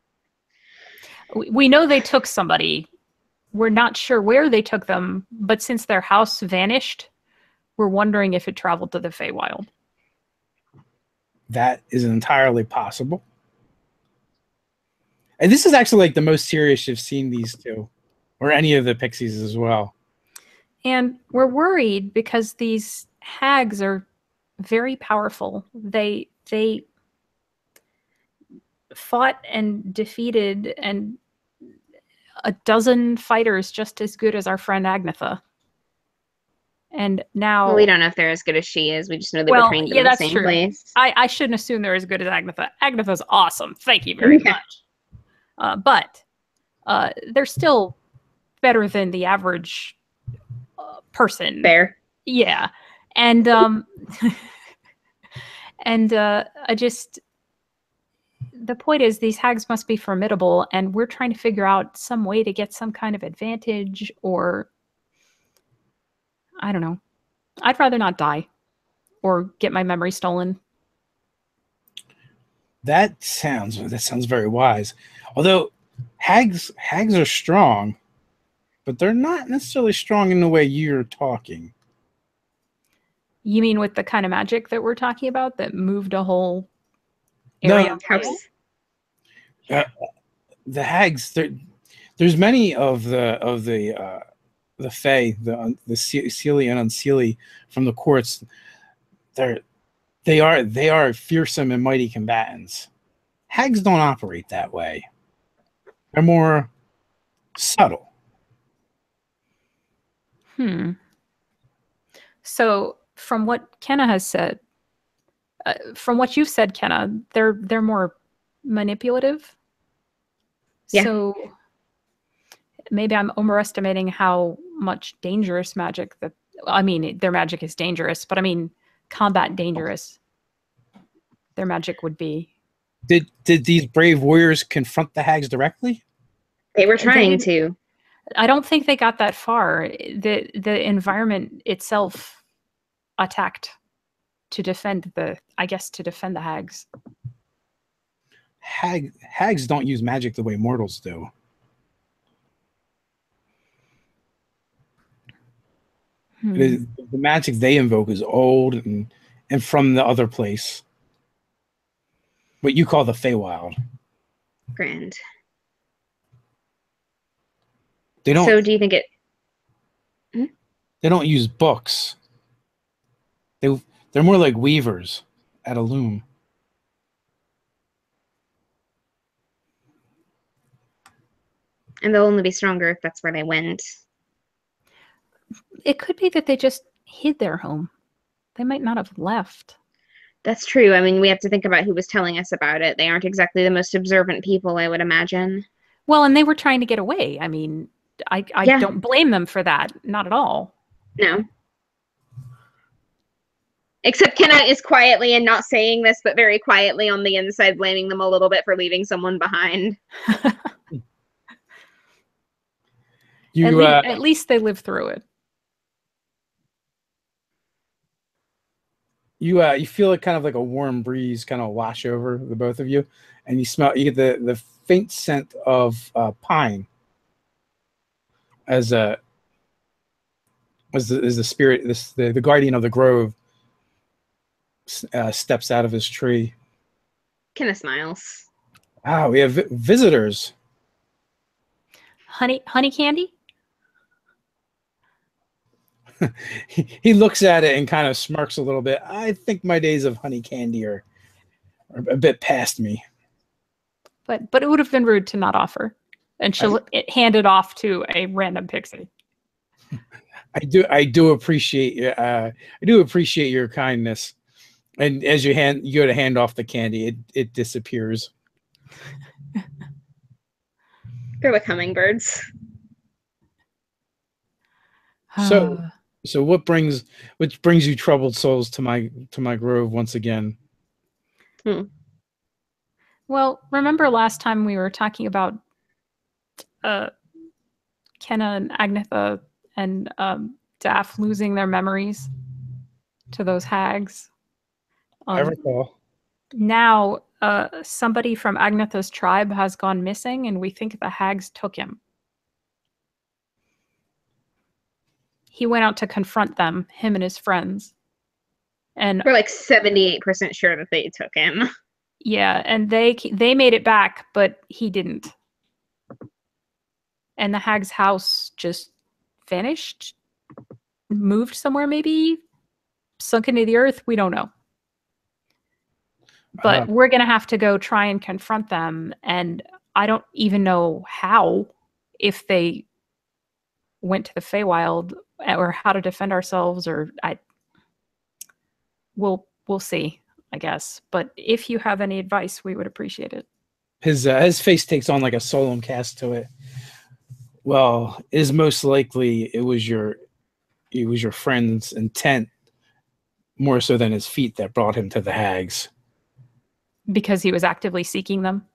We know they took somebody. We're not sure where they took them, but since their house vanished, we're wondering if it traveled to the Feywild. That is entirely possible. And this is actually like the most serious you've seen these two, or any of the Pixies as well. And we're worried because these hags are very powerful. They fought and defeated a dozen fighters just as good as our friend Agnetha. And now... Well, we don't know if they're as good as she is. We just know they were trained in the same place. I shouldn't assume they're as good as Agnetha. Agnetha's awesome. Thank you very much. But they're still better than the average person. Fair. Yeah. And I just... The point is these hags must be formidable, and we're trying to figure out some way to get some kind of advantage, or I don't know. I'd rather not die. or get my memory stolen. That sounds very wise. Although hags are strong, but they're not necessarily strong in the way you're talking. You mean with the kind of magic that we're talking about that moved a whole No. area? House. The hags, there's many of the fae, the Seelie and Unseelie from the courts. They are fearsome and mighty combatants. Hags don't operate that way. They're more subtle. So from what Kenna has said, from what you've said, Kenna, they're more manipulative. Yeah. So maybe I'm overestimating how much dangerous magic that, I mean, their magic is dangerous, but I mean, combat dangerous. Their magic would be. Did these brave warriors confront the hags directly? They were trying to. I don't think they got that far. The environment itself attacked to defend the hags. Hags don't use magic the way mortals do. The magic they invoke is old and from the other place. What you call the Feywild. Grand. They don't. So do you think it? They don't use books. They're more like weavers at a loom. And they'll only be stronger if that's where they went. It could be that they just hid their home. They might not have left. That's true. I mean, we have to think about who was telling us about it. They aren't exactly the most observant people, I would imagine. Well, and they were trying to get away. I mean, I don't blame them for that. Not at all. No. Except Kenna is quietly and not saying this, but very quietly on the inside, blaming them a little bit for leaving someone behind. At least they lived through it. You feel it kind of like a warm breeze kind of wash over the both of you, and you get the faint scent of pine as the spirit, the guardian of the grove steps out of his tree. Kenna smiles. Wow, we have visitors. Honey candy? He looks at it and kind of smirks a little bit. I think my days of honey candy are a bit past me. But it would have been rude to not offer. And she'll hand it off to a random pixie. I do appreciate your kindness. And as you go to hand off the candy, it disappears. They're like hummingbirds. So what brings you troubled souls to my grove once again? Well, remember last time we were talking about Kenna and Agnetha and Daff losing their memories to those hags? I recall. Now, somebody from Agnetha's tribe has gone missing, and we think the hags took him. He went out to confront them, him and his friends. And we're like 78% sure that they took him. Yeah, and they made it back, but he didn't. And the hag's house just vanished, moved somewhere maybe, sunk into the earth. We don't know. But we're going to have to go try and confront them. And I don't even know how, if they went to the Feywild, or how to defend ourselves, or we'll see, I guess. But if you have any advice, we would appreciate it. His face takes on like a solemn cast to it. Well, it is most likely it was your friend's intent more so than his feet that brought him to the hags. Because he was actively seeking them?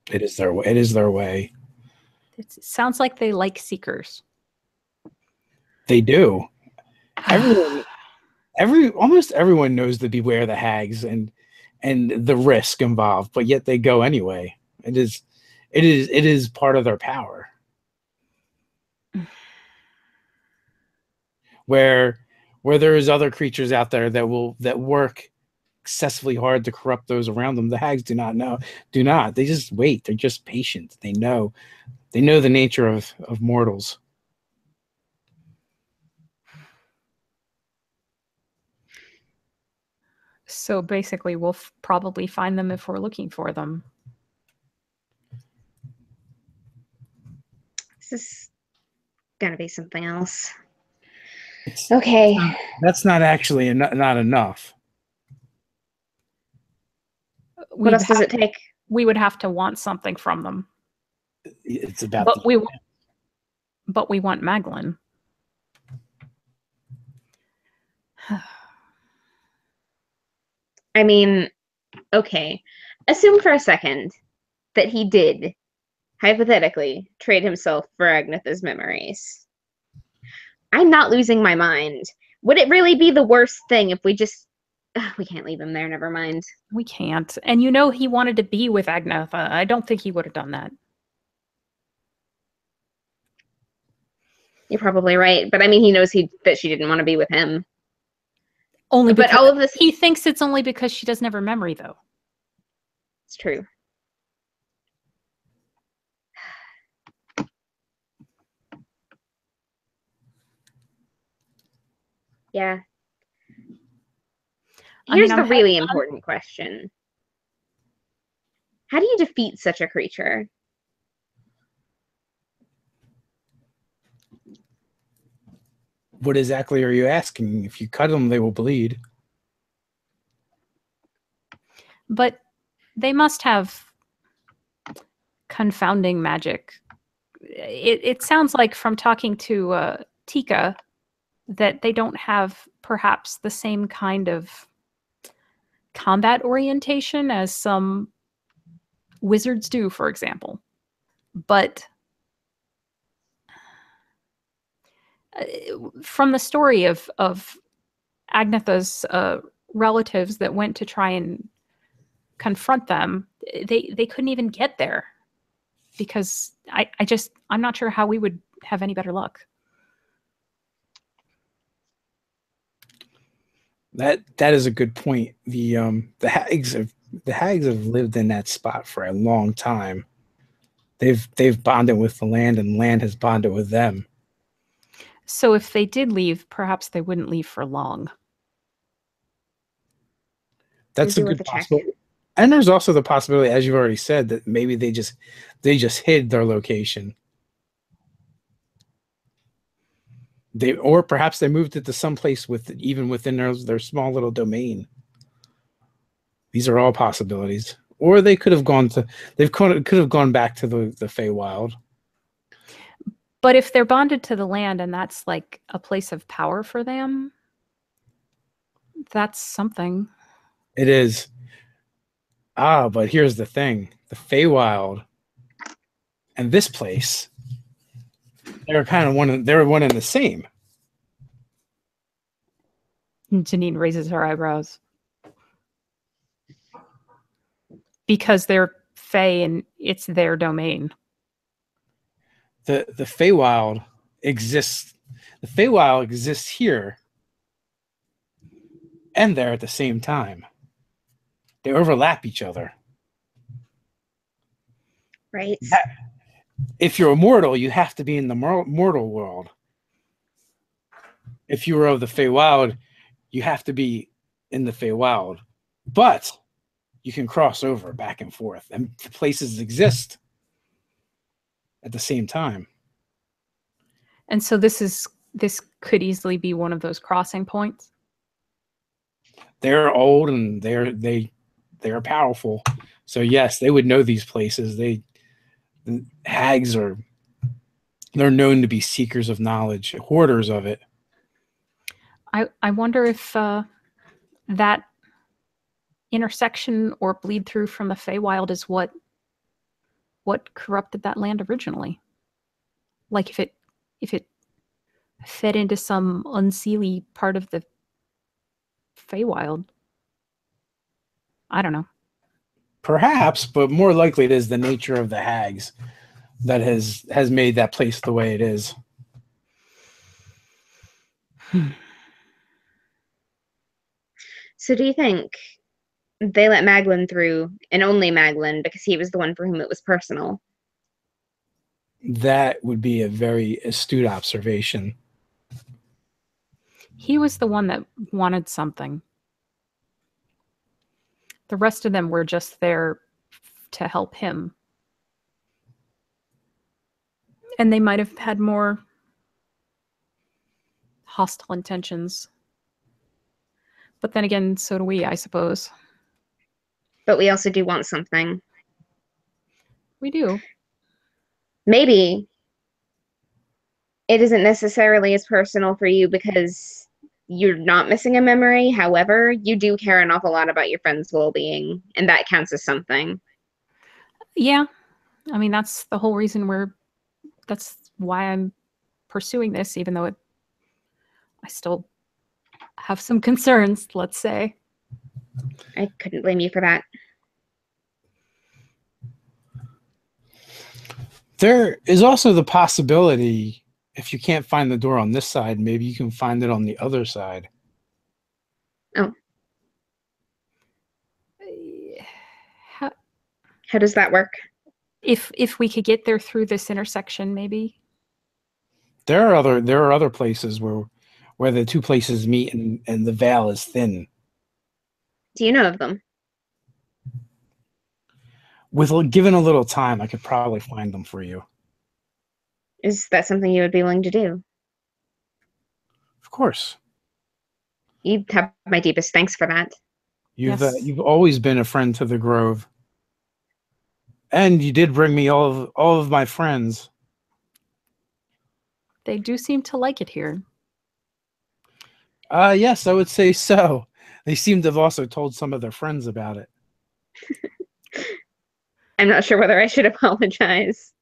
It is their way. It sounds like they like seekers. They do. almost everyone knows to beware the hags and the risk involved, but yet they go anyway. It is part of their power. Where there's other creatures out there that work excessively hard to corrupt those around them, the hags do not. They just wait. They're just patient. They know the nature of mortals. So basically, we'll probably find them if we're looking for them. This is gonna be something else. Okay. That's not actually not enough. What else does it take? We would have to want something from them. It's about. But we want Maglin. I mean, okay. Assume for a second that he did, hypothetically, trade himself for Agnetha's memories. I'm not losing my mind. Would it really be the worst thing if we just... we can't leave him there, never mind. We can't. And you know he wanted to be with Agnetha. I don't think he would have done that. You're probably right, but I mean, he knows that she didn't want to be with him. Only because but all of this... he thinks it's only because she doesn't have her memory, though. It's true. Yeah. Here's the really important question. How do you defeat such a creature? What exactly are you asking? If you cut them, they will bleed. But they must have confounding magic. It sounds like from talking to Tika that they don't have perhaps the same kind of combat orientation as some wizards do, for example. But from the story of Agnetha's relatives that went to try and confront them, they couldn't even get there because I'm not sure how we would have any better luck. That is a good point. The hags have lived in that spot for a long time. They've bonded with the land, and land has bonded with them. So if they did leave, perhaps they wouldn't leave for long. That's a good possibility. And there's also the possibility, as you've already said, that maybe they just hid their location. Or perhaps they moved it to someplace even within their small little domain. These are all possibilities. Or they could have gone back to the Feywild. But if they're bonded to the land and that's like a place of power for them, that's something. It is. But here's the thing. The Feywild and this place, they're kind of one and the same. Janine raises her eyebrows. Because they're Fey and it's their domain. The Feywild exists. The Feywild exists here and there at the same time. They overlap each other. Right. If you're immortal, you have to be in the mortal world. If you were of the Feywild, you have to be in the Feywild. But you can cross over back and forth, and the places exist at the same time. And so this could easily be one of those crossing points. They're old and they are powerful. So yes, they would know these places. The hags they're known to be seekers of knowledge, hoarders of it. I wonder if that intersection or bleed through from the Feywild is what corrupted that land originally. Like if it fed into some unseelie part of the Feywild. I don't know. Perhaps, but more likely it is the nature of the hags that has made that place the way it is. So do you think they let Maglin through, and only Maglin, because he was the one for whom it was personal? That would be a very astute observation. He was the one that wanted something. The rest of them were just there to help him. And they might have had more hostile intentions. But then again, so do we, I suppose. But we also do want something. We do. Maybe it isn't necessarily as personal for you because you're not missing a memory. However, you do care an awful lot about your friend's well-being, and that counts as something. Yeah. I mean, that's the whole reason that's why I'm pursuing this, even though I still have some concerns, let's say. I couldn't blame you for that. There is also the possibility, if you can't find the door on this side, maybe you can find it on the other side. Oh. How does that work? If we could get there through this intersection, maybe. There are other places where the two places meet and the veil is thin. Do you know of them? Given a little time, I could probably find them for you. Is that something you would be willing to do? Of course. You have my deepest thanks for that. You've always been a friend to the Grove. And you did bring me all of my friends. They do seem to like it here. Yes, I would say so. They seem to have also told some of their friends about it. I'm not sure whether I should apologize.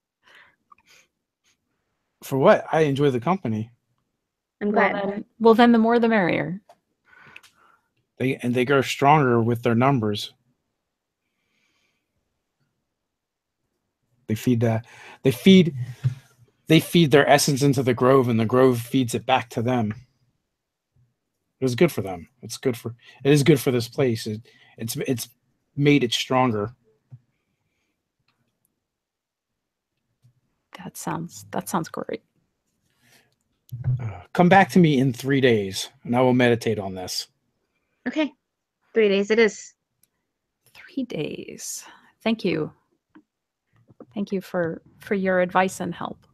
For what? I enjoy the company. I'm glad. Well, then the more the merrier. They grow stronger with their numbers. They feed their essence into the Grove, and the Grove feeds it back to them. It was good for them. It is good for this place. It's made it stronger. That sounds great. Come back to me in 3 days, and I will meditate on this. Okay. 3 days it is. 3 days. Thank you. Thank you for your advice and help.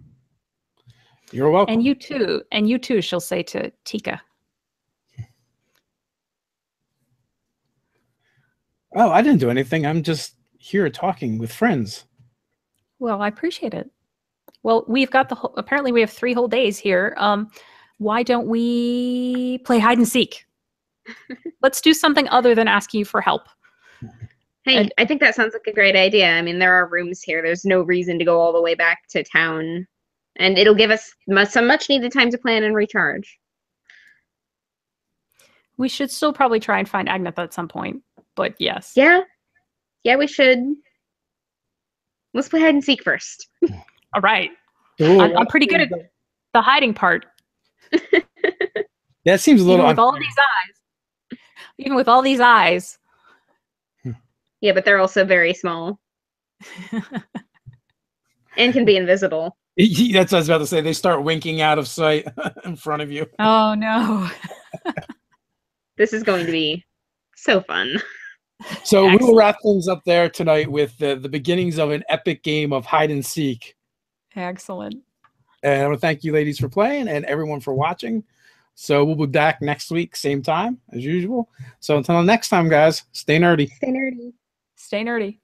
You're welcome. And you too, she'll say to Tika. Oh, I didn't do anything. I'm just here talking with friends. Well, I appreciate it. Well, we've got apparently we have 3 whole days here. Why don't we play hide and seek? Let's do something other than asking you for help. Hey, I think that sounds like a great idea. I mean, there are rooms here. There's no reason to go all the way back to town. And it'll give us some much needed time to plan and recharge. We should still probably try and find Agnetha at some point. But yes. Yeah. Yeah, we should. Let's play hide and seek first. All right. Ooh, I'm pretty good at the hiding part. That seems a little even with all these eyes. Yeah, but they're also very small. And can be invisible. That's what I was about to say. They start winking out of sight in front of you. Oh, no. This is going to be so fun. So we will wrap things up there tonight with the beginnings of an epic game of hide and seek. Excellent. And I want to thank you ladies for playing and everyone for watching. So we'll be back next week, same time as usual. So until next time, guys, stay nerdy. Stay nerdy. Stay nerdy.